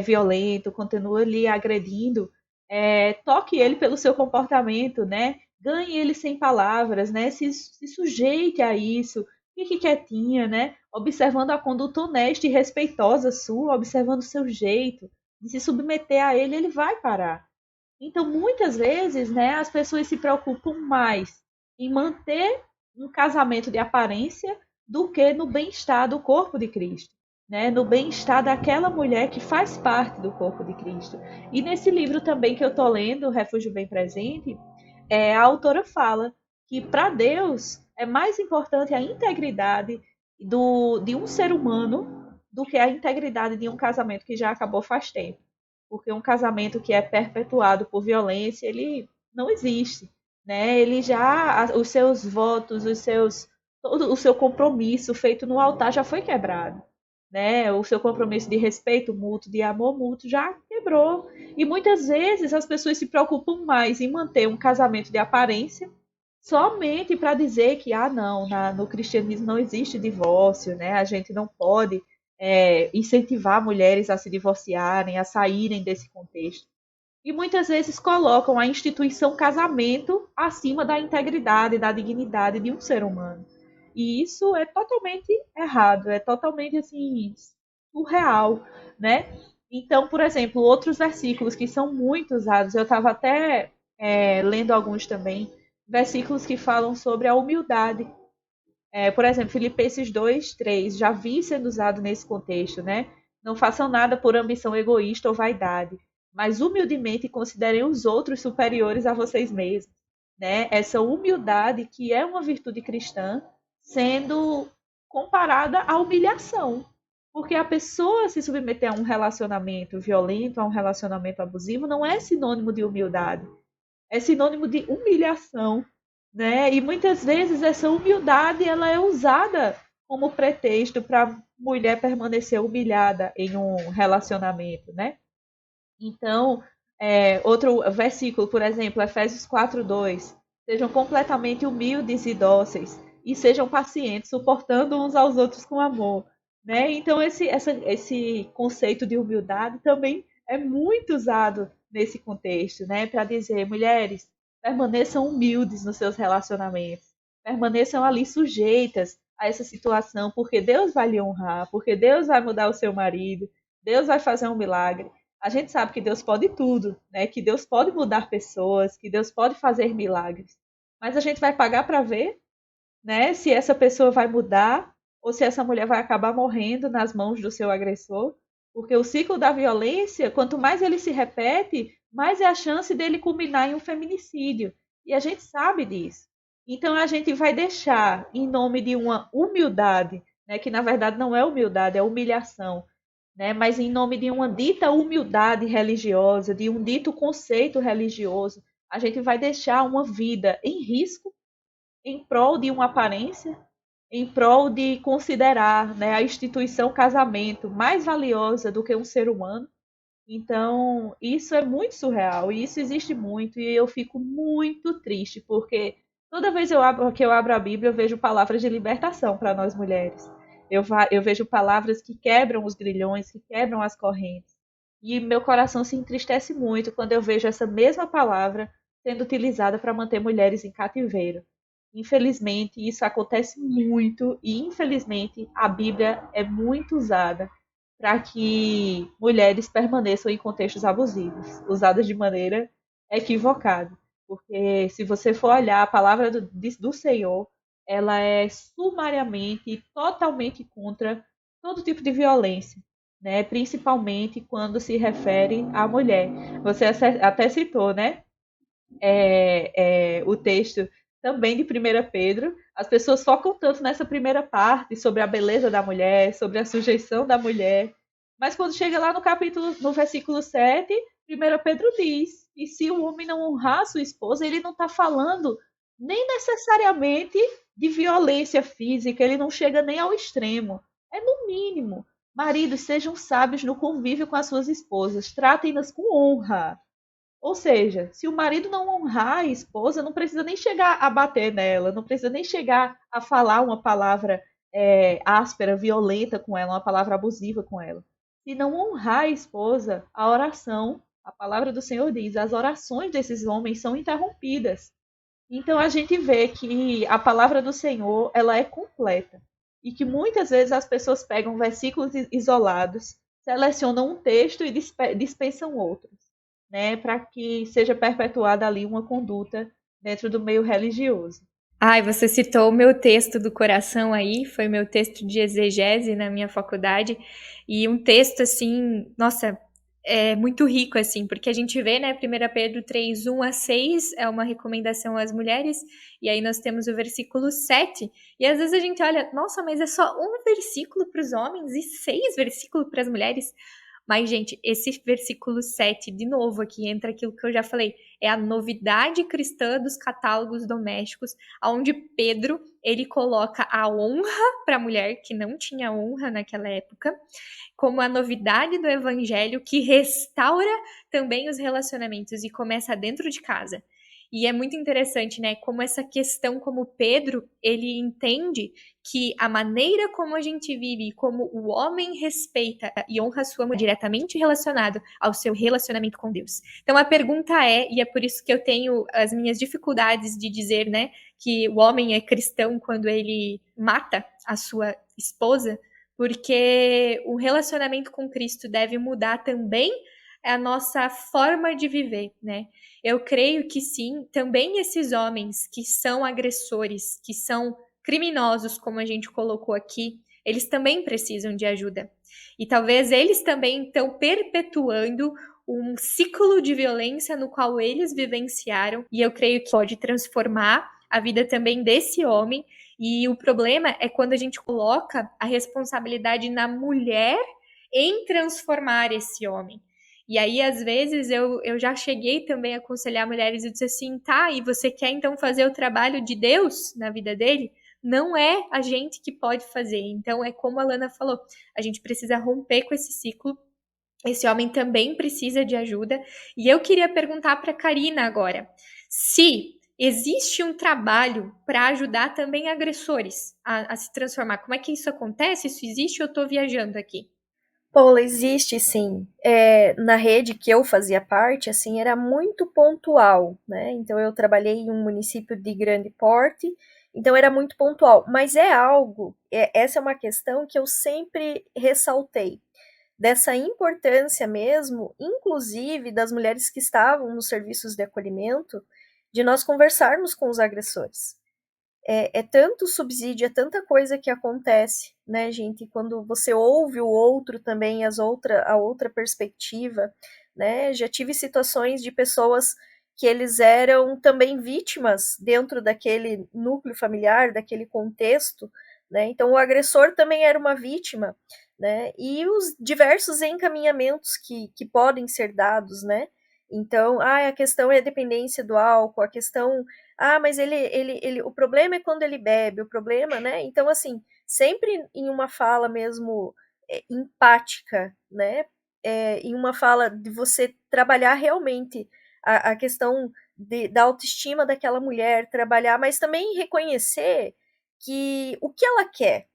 violento, continua lhe agredindo, toque ele pelo seu comportamento, né? Ganhe ele sem palavras, né? Se sujeite a isso, fique quietinha, né? Observando a conduta honesta e respeitosa sua, observando o seu jeito de se submeter a ele, ele vai parar. Então, muitas vezes, né, as pessoas se preocupam mais em manter um casamento de aparência do que no bem-estar do corpo de Cristo, né, no bem-estar daquela mulher que faz parte do corpo de Cristo. E nesse livro também que eu estou lendo, Refúgio Bem Presente, a autora fala que para Deus é mais importante a integridade de um ser humano do que a integridade de um casamento que já acabou faz tempo. Porque um casamento que é perpetuado por violência, ele não existe, né? Ele já, os seus votos, todo o seu compromisso feito no altar já foi quebrado, né? O seu compromisso de respeito mútuo, de amor mútuo já quebrou. E muitas vezes as pessoas se preocupam mais em manter um casamento de aparência somente para dizer que, não, no cristianismo não existe divórcio, né? A gente não pode incentivar mulheres a se divorciarem, a saírem desse contexto. E muitas vezes colocam a instituição casamento acima da integridade, da dignidade de um ser humano. E isso é totalmente errado, é totalmente assim surreal, né? Então, por exemplo, outros versículos que são muito usados, eu estava até lendo alguns também, versículos que falam sobre a humildade. Por exemplo, Filipenses 2:3, já vi sendo usado nesse contexto, né? Não façam nada por ambição egoísta ou vaidade, mas humildemente considerem os outros superiores a vocês mesmos, né? Essa humildade que é uma virtude cristã sendo comparada à humilhação. Porque a pessoa se submeter a um relacionamento violento, a um relacionamento abusivo, não é sinônimo de humildade, é sinônimo de humilhação, né? E muitas vezes essa humildade ela é usada como pretexto para a mulher permanecer humilhada em um relacionamento, né? Então, outro versículo, por exemplo, Efésios 4:2, sejam completamente humildes e dóceis e sejam pacientes, suportando uns aos outros com amor, né? Então, esse conceito de humildade também é muito usado nesse contexto, né? Para dizer, mulheres, permaneçam humildes nos seus relacionamentos, permaneçam ali sujeitas a essa situação, porque Deus vai lhe honrar, porque Deus vai mudar o seu marido, Deus vai fazer um milagre. A gente sabe que Deus pode tudo, né? Que Deus pode mudar pessoas, que Deus pode fazer milagres. Mas a gente vai pagar para ver, né? Se essa pessoa vai mudar ou se essa mulher vai acabar morrendo nas mãos do seu agressor. Porque o ciclo da violência, quanto mais ele se repete, mais é a chance dele culminar em um feminicídio. E a gente sabe disso. Então a gente vai deixar, em nome de uma humildade, né? Que na verdade não é humildade, é humilhação, né? Mas em nome de uma dita humildade religiosa, de um dito conceito religioso, a gente vai deixar uma vida em risco em prol de uma aparência, em prol de considerar, né, a instituição casamento mais valiosa do que um ser humano. Então, isso é muito surreal e isso existe muito e eu fico muito triste porque toda vez que eu abro a Bíblia eu vejo palavras de libertação para nós mulheres. Eu vejo palavras que quebram os grilhões, que quebram as correntes. E meu coração se entristece muito quando eu vejo essa mesma palavra sendo utilizada para manter mulheres em cativeiro. Infelizmente, isso acontece muito e, infelizmente, a Bíblia é muito usada para que mulheres permaneçam em contextos abusivos, usadas de maneira equivocada. Porque se você for olhar a palavra do Senhor, ela é sumariamente e totalmente contra todo tipo de violência, né? Principalmente quando se refere à mulher. Você até citou, né? O texto também de 1 Pedro. As pessoas focam tanto nessa primeira parte sobre a beleza da mulher, sobre a sujeição da mulher, mas quando chega lá no versículo 7, 1 Pedro diz. E se o homem não honrar a sua esposa, ele não está falando nem necessariamente de violência física, ele não chega nem ao extremo. É no mínimo. Maridos, sejam sábios no convívio com as suas esposas, tratem-nas com honra. Ou seja, se o marido não honrar a esposa, não precisa nem chegar a bater nela, não precisa nem chegar a falar uma palavra áspera, violenta com ela, uma palavra abusiva com ela. Se não honrar a esposa, a oração, a palavra do Senhor diz, as orações desses homens são interrompidas. Então a gente vê que a palavra do Senhor, ela é completa. E que muitas vezes as pessoas pegam versículos isolados, selecionam um texto e dispensam outros, né, para que seja perpetuada ali uma conduta dentro do meio religioso. Ai, você citou o meu texto do coração aí, foi meu texto de exegese na minha faculdade, e um texto assim, nossa, é muito rico assim, porque a gente vê, né, 1 Pedro 3, 1 a 6 é uma recomendação às mulheres, e aí nós temos o versículo 7, e às vezes a gente olha, nossa, mas é só um versículo para os homens e 6 versículos para as mulheres. Mas, gente, esse versículo 7, de novo, aqui entra aquilo que eu já falei, é a novidade cristã dos catálogos domésticos, onde Pedro, ele coloca a honra para a mulher, que não tinha honra naquela época, como a novidade do evangelho que restaura também os relacionamentos e começa dentro de casa. E é muito interessante, né, como essa questão, como Pedro, ele entende que a maneira como a gente vive, como o homem respeita e honra a sua mulher, diretamente relacionado ao seu relacionamento com Deus. Então a pergunta é, e é por isso que eu tenho as minhas dificuldades de dizer, né, que o homem é cristão quando ele mata a sua esposa, porque o relacionamento com Cristo deve mudar também a nossa forma de viver, né? Eu creio que sim, também esses homens que são agressores, que são criminosos, como a gente colocou aqui, eles também precisam de ajuda. E talvez eles também estão perpetuando um ciclo de violência no qual eles vivenciaram, e eu creio que pode transformar a vida também desse homem. E o problema é quando a gente coloca a responsabilidade na mulher em transformar esse homem. E aí, às vezes, eu já cheguei também a aconselhar mulheres e disse assim, tá, e você quer então fazer o trabalho de Deus na vida dele? Não é a gente que pode fazer. Então, é como a Lana falou, a gente precisa romper com esse ciclo. Esse homem também precisa de ajuda. E eu queria perguntar para a Karina agora, se existe um trabalho para ajudar também agressores a se transformar. Como é que isso acontece? Isso existe ou eu estou viajando aqui? Paula, existe sim. Na rede que eu fazia parte, assim, era muito pontual, né? Então eu trabalhei em um município de grande porte, então era muito pontual. Mas é algo, essa é uma questão que eu sempre ressaltei, dessa importância mesmo, inclusive das mulheres que estavam nos serviços de acolhimento, de nós conversarmos com os agressores. É tanto subsídio, é tanta coisa que acontece, né, gente? Quando você ouve o outro também, a outra perspectiva, né? Já tive situações de pessoas que eles eram também vítimas dentro daquele núcleo familiar, daquele contexto, né? Então o agressor também era uma vítima, né? E os diversos encaminhamentos que podem ser dados, né? Então, a questão é a dependência do álcool, a questão mas o problema é quando ele bebe, o problema, né? Então, assim, sempre em uma fala mesmo empática, né? Em uma fala de você trabalhar realmente a questão da autoestima daquela mulher, trabalhar, mas também reconhecer que o que ela quer,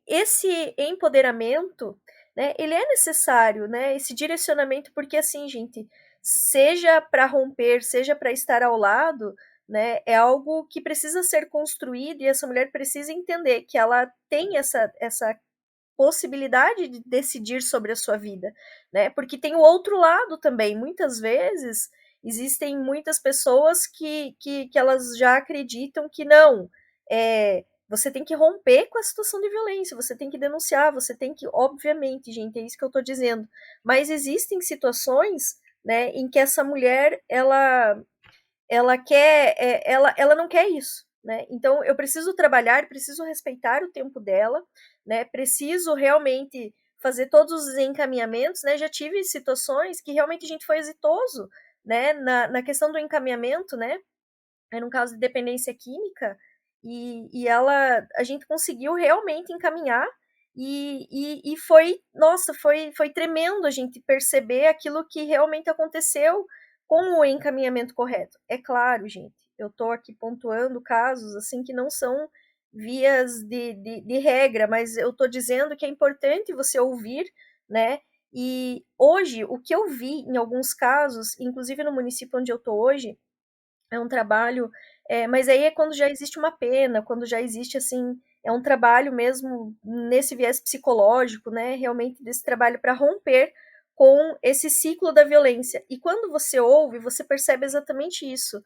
esse empoderamento, né? Ele é necessário, né? Esse direcionamento, porque assim, gente, seja para romper, seja para estar ao lado, né, é algo que precisa ser construído e essa mulher precisa entender que ela tem essa possibilidade de decidir sobre a sua vida, né, porque tem o outro lado também, muitas vezes existem muitas pessoas que elas já acreditam que não, você tem que romper com a situação de violência, você tem que denunciar, você tem que, obviamente, gente, é isso que eu estou dizendo, mas existem situações, né, em que essa mulher, ela não quer isso, né? Então eu preciso trabalhar, preciso respeitar o tempo dela, né? Preciso realmente fazer todos os encaminhamentos, né? Já tive situações que realmente a gente foi exitoso, né? Na questão do encaminhamento, né? Era um caso de dependência química, e a gente conseguiu realmente encaminhar, e foi, nossa, foi tremendo a gente perceber aquilo que realmente aconteceu com o encaminhamento correto. É claro, gente, eu estou aqui pontuando casos assim que não são vias de regra, mas eu estou dizendo que é importante você ouvir, né? E hoje, o que eu vi em alguns casos, inclusive no município onde eu estou hoje, é um trabalho, mas aí é quando já existe uma pena, quando já existe, assim, é um trabalho mesmo nesse viés psicológico, né, realmente desse trabalho para romper com esse ciclo da violência. E quando você ouve, você percebe exatamente isso,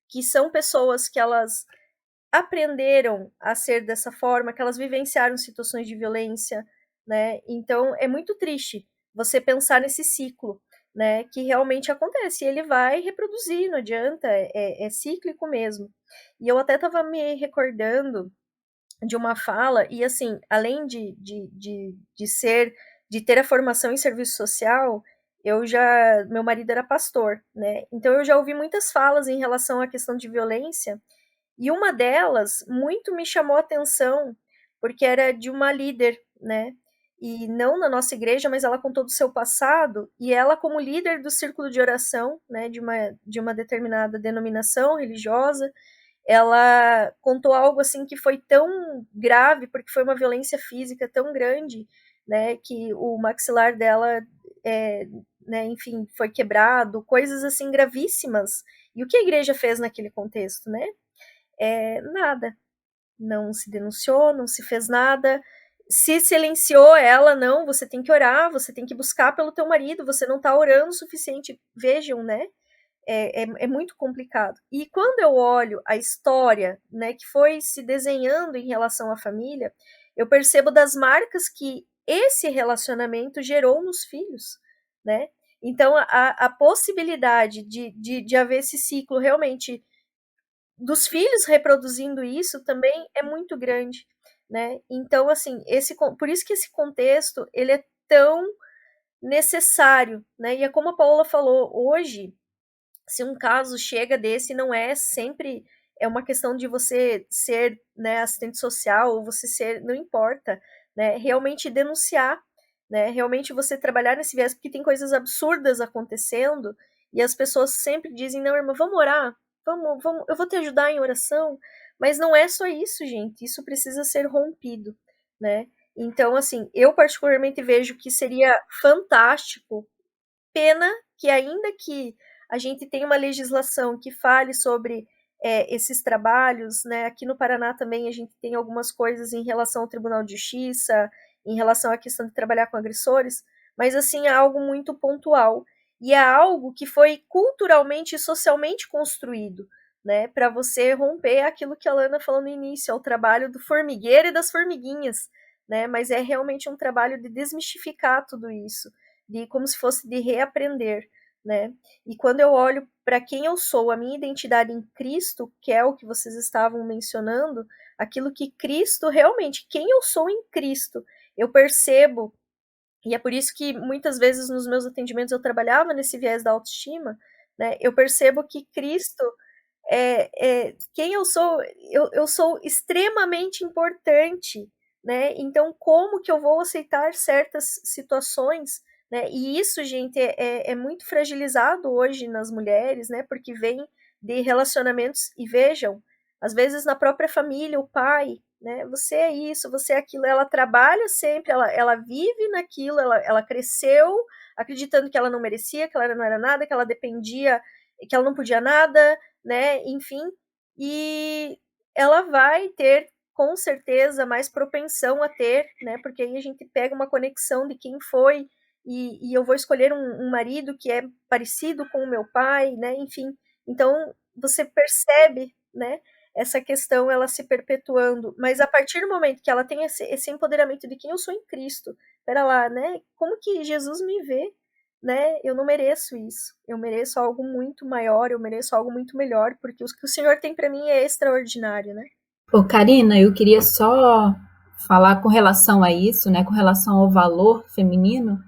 que são pessoas que elas aprenderam a ser dessa forma, que elas vivenciaram situações de violência, né? Então é muito triste você pensar nesse ciclo, né? Que realmente acontece, e ele vai reproduzir, não adianta, é cíclico mesmo. E eu até estava me recordando de uma fala, e assim, além de ter a formação em serviço social, meu marido era pastor, né? Então eu já ouvi muitas falas em relação à questão de violência, e uma delas muito me chamou a atenção, porque era de uma líder, né? E não na nossa igreja, mas ela contou do seu passado, e ela, como líder do círculo de oração, né, de uma determinada denominação religiosa, ela contou algo assim que foi tão grave, porque foi uma violência física tão grande, né, que o maxilar dela, né, enfim, foi quebrado, coisas assim gravíssimas. E o que a igreja fez naquele contexto, né? Nada. Não se denunciou, não se fez nada. Se silenciou ela, não, você tem que orar, você tem que buscar pelo teu marido, você não está orando o suficiente. Vejam, né? É muito complicado. E quando eu olho a história, né, que foi se desenhando em relação à família, eu percebo das marcas que esse relacionamento gerou nos filhos, né? Então, a possibilidade de haver esse ciclo realmente dos filhos reproduzindo isso também é muito grande, né? Então, assim, por isso que esse contexto, ele é tão necessário, né? E é como a Paola falou, hoje, se um caso chega desse, não é sempre uma questão de você ser, né, assistente social, ou você ser, não importa, né? Realmente denunciar, né? Realmente você trabalhar nesse viés, porque tem coisas absurdas acontecendo, e as pessoas sempre dizem, não, irmã, vamos orar, vamos, eu vou te ajudar em oração, mas não é só isso, gente, isso precisa ser rompido, né? Então, assim, eu particularmente vejo que seria fantástico, pena que ainda que a gente tenha uma legislação que fale sobre esses trabalhos, né? Aqui no Paraná também a gente tem algumas coisas em relação ao Tribunal de Justiça, em relação à questão de trabalhar com agressores, mas assim é algo muito pontual e é algo que foi culturalmente e socialmente construído, né? Para você romper aquilo que a Lana falou no início, é o trabalho do formigueiro e das formiguinhas, né? Mas é realmente um trabalho de desmistificar tudo isso, de como se fosse de reaprender, né? E quando eu olho para quem eu sou, a minha identidade em Cristo, que é o que vocês estavam mencionando, aquilo que Cristo realmente, quem eu sou em Cristo, eu percebo, e é por isso que muitas vezes nos meus atendimentos eu trabalhava nesse viés da autoestima, né? Eu percebo que Cristo quem eu sou extremamente importante, né? Então, como que eu vou aceitar certas situações, né? E isso, gente, é muito fragilizado hoje nas mulheres, né? Porque vem de relacionamentos, e vejam, às vezes na própria família, o pai, né? Você é isso, você é aquilo, ela trabalha sempre, ela vive naquilo, ela cresceu acreditando que ela não merecia, que ela não era nada, que ela dependia, que ela não podia nada, né? Enfim, e ela vai ter com certeza mais propensão a ter, né? Porque aí a gente pega uma conexão de quem foi, e eu vou escolher um marido que é parecido com o meu pai, né? Enfim, então você percebe, né? Essa questão ela se perpetuando, mas a partir do momento que ela tem esse empoderamento de quem eu sou em Cristo, pera lá, né? Como que Jesus me vê? Né? Eu não mereço isso. Eu mereço algo muito maior, eu mereço algo muito melhor, porque o que o Senhor tem para mim é extraordinário, né? Pô, Karina, eu queria só falar com relação a isso, né, com relação ao valor feminino,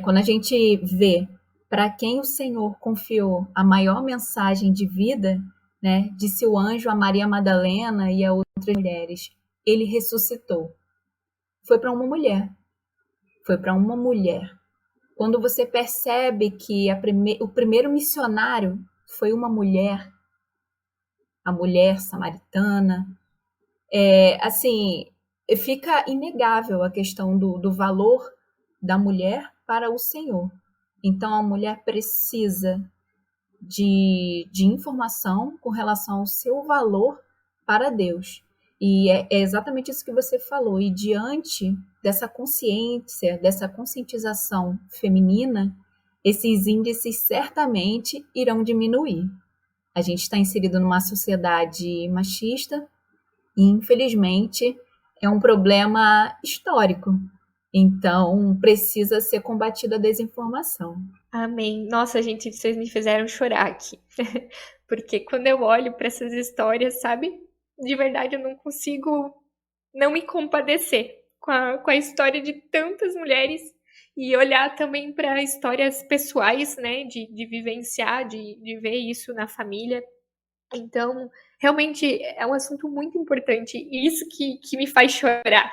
quando a gente vê para quem o Senhor confiou a maior mensagem de vida, né, disse o anjo a Maria Madalena e a outras mulheres, ele ressuscitou. Foi para uma mulher. Foi para uma mulher. Quando você percebe que o primeiro missionário foi uma mulher, a mulher samaritana, assim, fica inegável a questão do valor da mulher para o Senhor. Então, a mulher precisa de informação com relação ao seu valor para Deus. E é exatamente isso que você falou. E diante dessa consciência, dessa conscientização feminina, esses índices certamente irão diminuir. A gente está inserido numa sociedade machista e, infelizmente, é um problema histórico. Então, precisa ser combatida a desinformação. Amém. Nossa, gente, vocês me fizeram chorar aqui. Porque quando eu olho para essas histórias, sabe? De verdade, eu não consigo não me compadecer com a história de tantas mulheres e olhar também para histórias pessoais, né? De vivenciar, de ver isso na família. Então, realmente é um assunto muito importante. E isso que me faz chorar.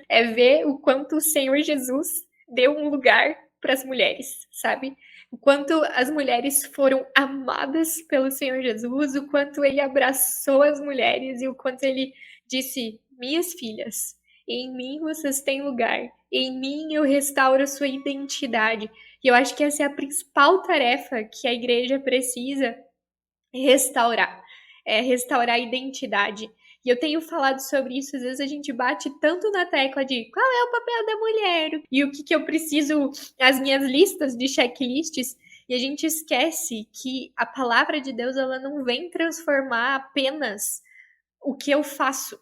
É ver o quanto o Senhor Jesus deu um lugar para as mulheres, sabe? O quanto as mulheres foram amadas pelo Senhor Jesus, o quanto ele abraçou as mulheres e o quanto ele disse: minhas filhas, em mim vocês têm lugar, em mim eu restauro a sua identidade. E eu acho que essa é a principal tarefa que a igreja precisa restaurar. Restaurar a identidade. E eu tenho falado sobre isso, às vezes a gente bate tanto na tecla de qual é o papel da mulher e o que eu preciso, as minhas listas de checklists, e a gente esquece que a palavra de Deus ela não vem transformar apenas o que eu faço.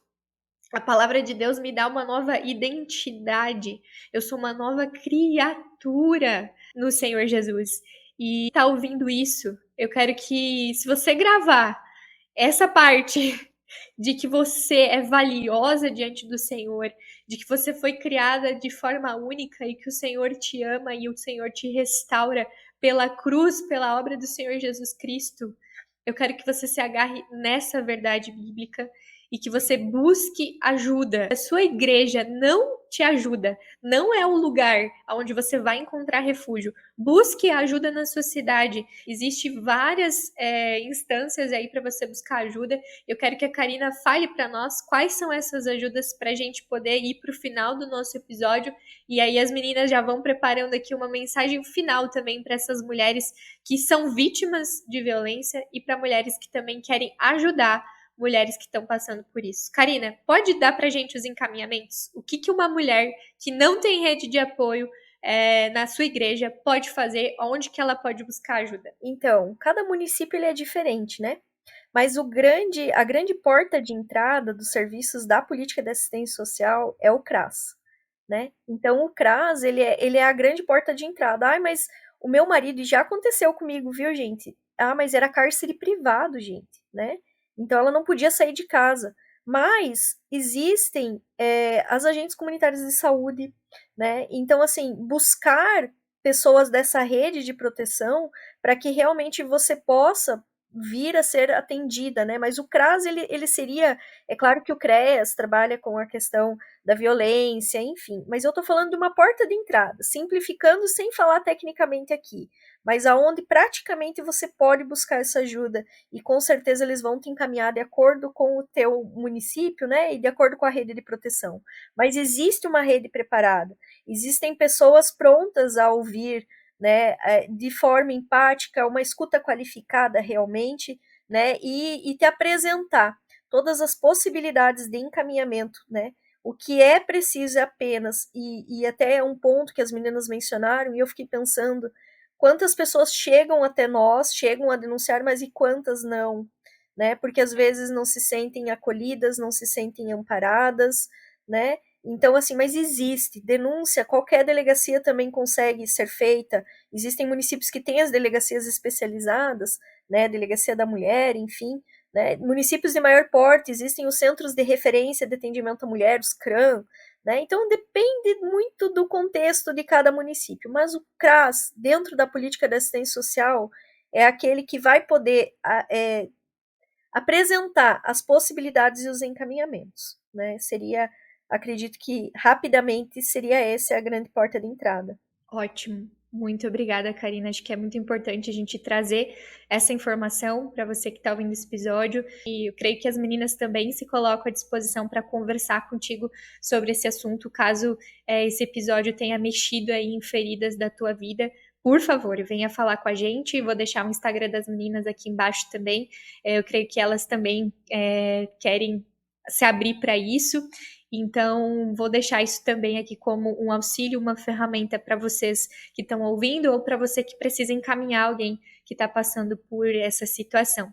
A palavra de Deus me dá uma nova identidade. Eu sou uma nova criatura no Senhor Jesus. E tá ouvindo isso? Eu quero que, se você gravar essa parte de que você é valiosa diante do Senhor, de que você foi criada de forma única e que o Senhor te ama e o Senhor te restaura pela cruz, pela obra do Senhor Jesus Cristo, eu quero que você se agarre nessa verdade bíblica e que você busque ajuda. A sua igreja não te ajuda, não é o lugar onde você vai encontrar refúgio. Busque ajuda na sua cidade. Existem várias instâncias aí para você buscar ajuda. Eu quero que a Karina fale para nós quais são essas ajudas para a gente poder ir para o final do nosso episódio. E aí as meninas já vão preparando aqui uma mensagem final também para essas mulheres que são vítimas de violência e para mulheres que também querem ajudar mulheres que estão passando por isso. Karina, pode dar pra gente os encaminhamentos? O que uma mulher que não tem rede de apoio na sua igreja pode fazer? Onde que ela pode buscar ajuda? Então, cada município ele é diferente, né? Mas a grande porta de entrada dos serviços da política de assistência social é o CRAS, né? Então, o CRAS, ele é a grande porta de entrada. Ah, mas o meu marido, já aconteceu comigo, viu, gente? Ah, mas era cárcere privado, gente, né? Então, ela não podia sair de casa. Mas existem as agentes comunitárias de saúde, né? Então, assim, buscar pessoas dessa rede de proteção para que realmente você possa vir a ser atendida, né? Mas o CRAS, ele seria... É claro que o CREAS trabalha com a questão da violência, enfim. Mas eu estou falando de uma porta de entrada, simplificando sem falar tecnicamente aqui. Mas aonde praticamente você pode buscar essa ajuda. E com certeza eles vão te encaminhar de acordo com o teu município, né? E de acordo com a rede de proteção. Mas existe uma rede preparada. Existem pessoas prontas a ouvir, né, de forma empática, uma escuta qualificada realmente, né, e te apresentar todas as possibilidades de encaminhamento, né, o que é preciso é apenas, e até um ponto que as meninas mencionaram, e eu fiquei pensando, quantas pessoas chegam até nós, chegam a denunciar, mas e quantas não, né, porque às vezes não se sentem acolhidas, não se sentem amparadas, né, então, assim, mas existe denúncia, qualquer delegacia também consegue ser feita, existem municípios que têm as delegacias especializadas, né, delegacia da mulher, enfim, né? Municípios de maior porte, existem os centros de referência de atendimento à mulher, os CRAM, né? Então depende muito do contexto de cada município, mas o CRAS, dentro da política de assistência social, é aquele que vai poder apresentar as possibilidades e os encaminhamentos, né? Acredito que rapidamente seria essa a grande porta de entrada. Ótimo. Muito obrigada, Karina. Acho que é muito importante a gente trazer essa informação para você que está ouvindo esse episódio. E eu creio que as meninas também se colocam à disposição para conversar contigo sobre esse assunto, caso esse episódio tenha mexido aí em feridas da tua vida. Por favor, venha falar com a gente. Vou deixar o Instagram das meninas aqui embaixo também. Eu creio que elas também querem se abrir para isso. Então, vou deixar isso também aqui como um auxílio, uma ferramenta para vocês que estão ouvindo ou para você que precisa encaminhar alguém que está passando por essa situação.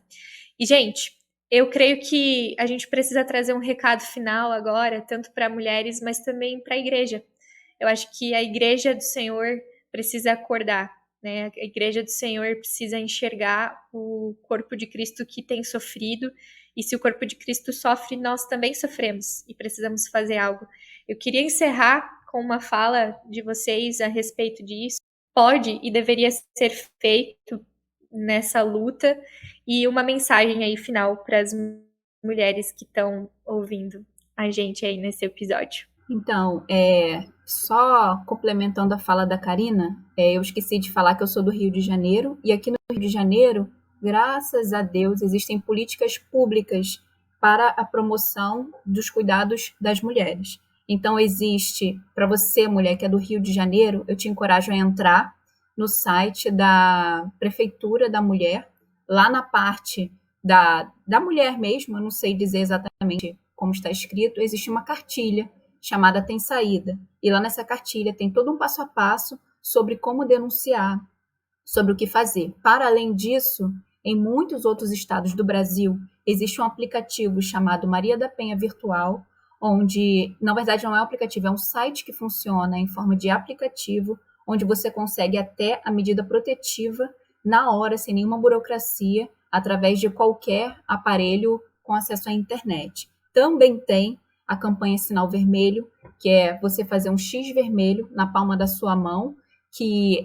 E, gente, eu creio que a gente precisa trazer um recado final agora, tanto para mulheres, mas também para a igreja. Eu acho que a igreja do Senhor precisa acordar, né? A igreja do Senhor precisa enxergar o corpo de Cristo que tem sofrido. E se o corpo de Cristo sofre, nós também sofremos e precisamos fazer algo. Eu queria encerrar com uma fala de vocês a respeito disso. Pode e deveria ser feito nessa luta e uma mensagem aí final para as mulheres que estão ouvindo a gente aí nesse episódio. Então, só complementando a fala da Karina, eu esqueci de falar que eu sou do Rio de Janeiro, e aqui no Rio de Janeiro, graças a Deus, existem políticas públicas para a promoção dos cuidados das mulheres. Então, existe, para você, mulher que é do Rio de Janeiro, eu te encorajo a entrar no site da Prefeitura da Mulher, lá na parte da mulher mesmo, eu não sei dizer exatamente como está escrito, existe uma cartilha chamada Tem Saída. E lá nessa cartilha tem todo um passo a passo sobre como denunciar, sobre o que fazer. Para além disso, em muitos outros estados do Brasil, existe um aplicativo chamado Maria da Penha Virtual, onde, na verdade, não é um aplicativo, é um site que funciona em forma de aplicativo, onde você consegue até a medida protetiva na hora, sem nenhuma burocracia, através de qualquer aparelho com acesso à internet. Também tem a campanha Sinal Vermelho, que é você fazer um X vermelho na palma da sua mão, que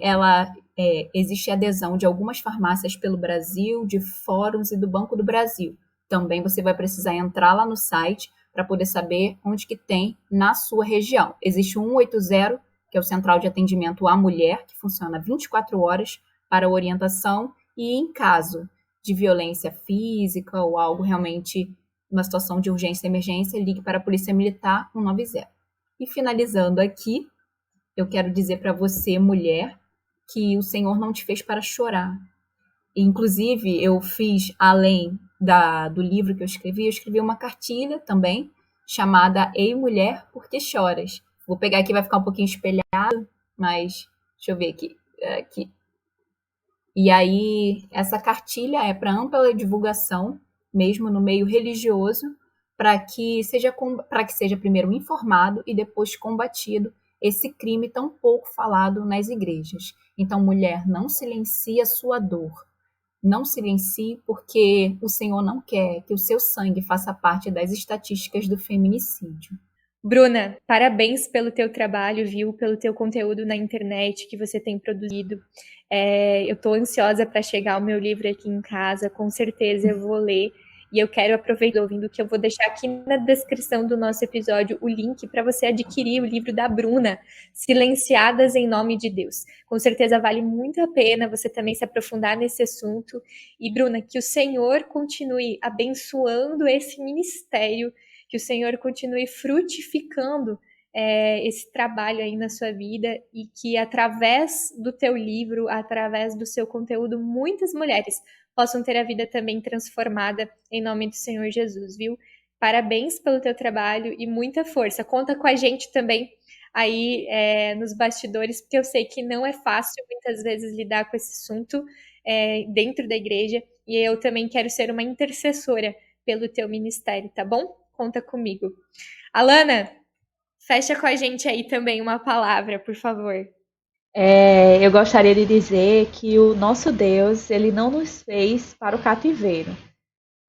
existe adesão de algumas farmácias pelo Brasil, de fóruns e do Banco do Brasil. Também você vai precisar entrar lá no site para poder saber onde que tem na sua região. Existe o 180, que é o Central de Atendimento à Mulher, que funciona 24 horas para orientação, e em caso de violência física ou algo realmente, uma situação de urgência e emergência, ligue para a Polícia Militar 190. E finalizando aqui, eu quero dizer para você, mulher, que o Senhor não te fez para chorar. Inclusive, eu fiz, além do livro que eu escrevi uma cartilha também, chamada Ei Mulher, Por que Choras? Vou pegar aqui, vai ficar um pouquinho espelhado, mas deixa eu ver aqui. E aí, essa cartilha é para ampla divulgação, mesmo no meio religioso, para que seja primeiro informado e depois combatido esse crime tão pouco falado nas igrejas. Então, mulher, não silencie a sua dor. Não silencie, porque o Senhor não quer que o seu sangue faça parte das estatísticas do feminicídio. Bruna, parabéns pelo teu trabalho, viu? Pelo teu conteúdo na internet que você tem produzido. Eu estou ansiosa para chegar o meu livro aqui em casa, com certeza eu vou ler. E eu quero aproveitar ouvindo que eu vou deixar aqui na descrição do nosso episódio o link para você adquirir o livro da Bruna, Silenciadas em Nome de Deus. Com certeza vale muito a pena você também se aprofundar nesse assunto. E, Bruna, que o Senhor continue abençoando esse ministério, que o Senhor continue frutificando esse trabalho aí na sua vida e que através do teu livro, através do seu conteúdo, muitas mulheres possam ter a vida também transformada em nome do Senhor Jesus, viu? Parabéns pelo teu trabalho e muita força. Conta com a gente também aí nos bastidores, porque eu sei que não é fácil muitas vezes lidar com esse assunto dentro da igreja e eu também quero ser uma intercessora pelo teu ministério, tá bom? Conta comigo. Alana, fecha com a gente aí também uma palavra, por favor. Eu gostaria de dizer que o nosso Deus, ele não nos fez para o cativeiro.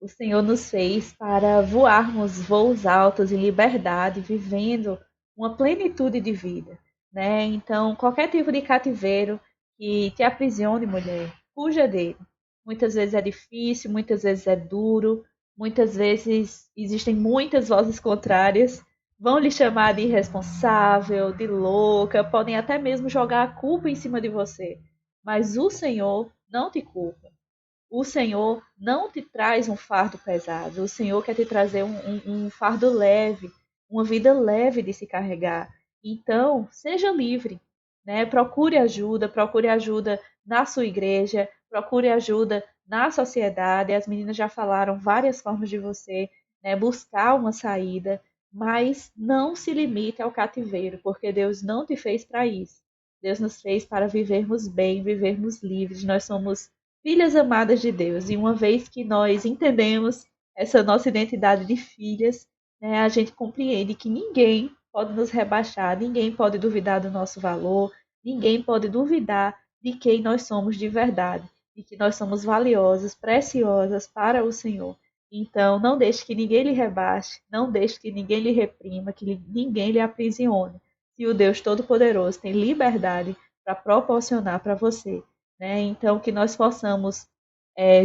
O Senhor nos fez para voarmos voos altos em liberdade, vivendo uma plenitude de vida, né? Então, qualquer tipo de cativeiro que te aprisione, mulher, fuja dele. Muitas vezes é difícil, muitas vezes é duro, muitas vezes existem muitas vozes contrárias, vão lhe chamar de irresponsável, de louca, podem até mesmo jogar a culpa em cima de você. Mas o Senhor não te culpa. O Senhor não te traz um fardo pesado. O Senhor quer te trazer um fardo leve, uma vida leve de se carregar. Então, seja livre, né? Procure ajuda na sua igreja, procure ajuda na sociedade. As meninas já falaram várias formas de você, né, buscar uma saída, mas não se limite ao cativeiro, porque Deus não te fez para isso. Deus nos fez para vivermos bem, vivermos livres. Nós somos filhas amadas de Deus. E uma vez que nós entendemos essa nossa identidade de filhas, né, a gente compreende que ninguém pode nos rebaixar, ninguém pode duvidar do nosso valor, ninguém pode duvidar de quem nós somos de verdade, de que nós somos valiosas, preciosas para o Senhor. Então, não deixe que ninguém lhe rebaixe, não deixe que ninguém lhe reprima, que ninguém lhe aprisione. Se o Deus Todo-Poderoso tem liberdade para proporcionar para você, né? Então, que nós possamos,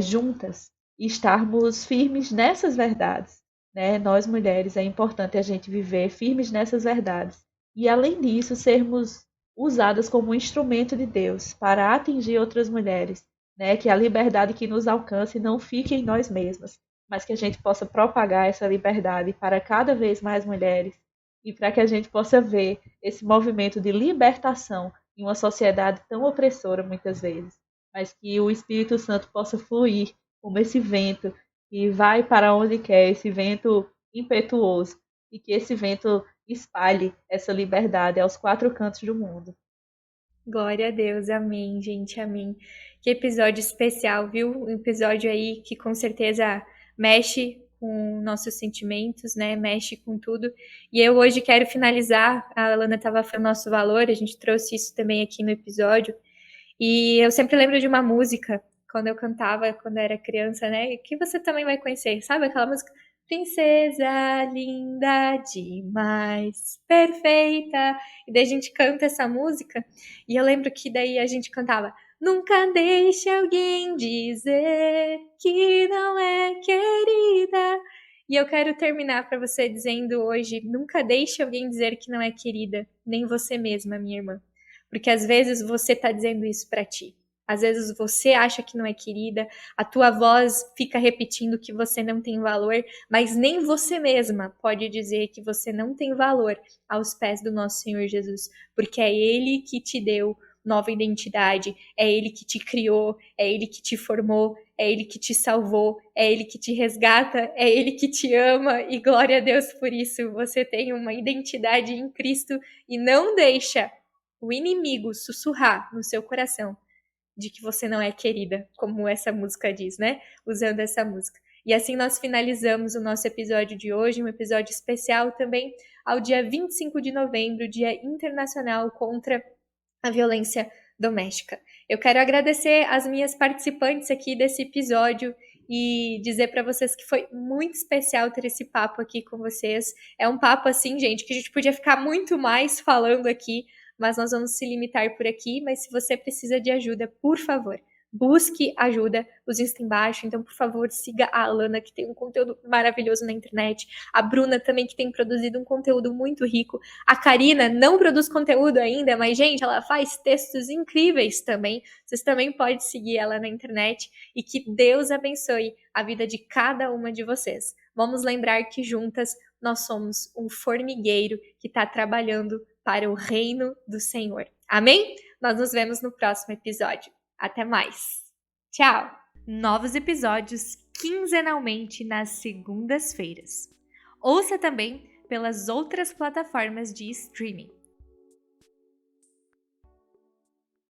juntas, estarmos firmes nessas verdades, né? Nós, mulheres, é importante a gente viver firmes nessas verdades. E, além disso, sermos usadas como um instrumento de Deus para atingir outras mulheres, né? Que a liberdade que nos alcance não fique em nós mesmas, mas que a gente possa propagar essa liberdade para cada vez mais mulheres e para que a gente possa ver esse movimento de libertação em uma sociedade tão opressora muitas vezes, mas que o Espírito Santo possa fluir como esse vento que vai para onde quer, esse vento impetuoso, e que esse vento espalhe essa liberdade aos quatro cantos do mundo. Glória a Deus, amém, gente, amém. Que episódio especial, viu? Um episódio aí que com certeza mexe com nossos sentimentos, né? Mexe com tudo. E eu hoje quero finalizar, a Alana estava falando nosso valor, a gente trouxe isso também aqui no episódio. E eu sempre lembro de uma música, quando eu cantava, quando eu era criança, né? Que você também vai conhecer, sabe aquela música? Princesa linda demais, perfeita. E daí a gente canta essa música. E eu lembro que daí a gente cantava: nunca deixe alguém dizer que não é querida. E eu quero terminar para você dizendo hoje: nunca deixe alguém dizer que não é querida, nem você mesma, minha irmã. Porque às vezes você está dizendo isso para ti. Às vezes você acha que não é querida, a tua voz fica repetindo que você não tem valor, mas nem você mesma pode dizer que você não tem valor aos pés do nosso Senhor Jesus, porque é Ele que te deu nova identidade, é Ele que te criou, é Ele que te formou, é Ele que te salvou, é Ele que te resgata, é Ele que te ama, e glória a Deus por isso. Você tem uma identidade em Cristo e não deixa o inimigo sussurrar no seu coração de que você não é querida, como essa música diz, né? Usando essa música. E assim nós finalizamos o nosso episódio de hoje, um episódio especial também ao dia 25 de novembro, Dia Internacional contra a Violência Doméstica. Eu quero agradecer as minhas participantes aqui desse episódio e dizer para vocês que foi muito especial ter esse papo aqui com vocês. É um papo assim, gente, que a gente podia ficar muito mais falando aqui, mas nós vamos se limitar por aqui. Mas se você precisa de ajuda, por favor, busque ajuda, os links embaixo. Então, por favor, siga a Alana, que tem um conteúdo maravilhoso na internet. A Bruna também, que tem produzido um conteúdo muito rico. A Karina não produz conteúdo ainda, mas, gente, ela faz textos incríveis também. Vocês também podem seguir ela na internet. E que Deus abençoe a vida de cada uma de vocês. Vamos lembrar que juntas nós somos um formigueiro que está trabalhando para o reino do Senhor. Amém? Nós nos vemos no próximo episódio. Até mais. Tchau! Novos episódios quinzenalmente nas segundas-feiras. Ouça também pelas outras plataformas de streaming.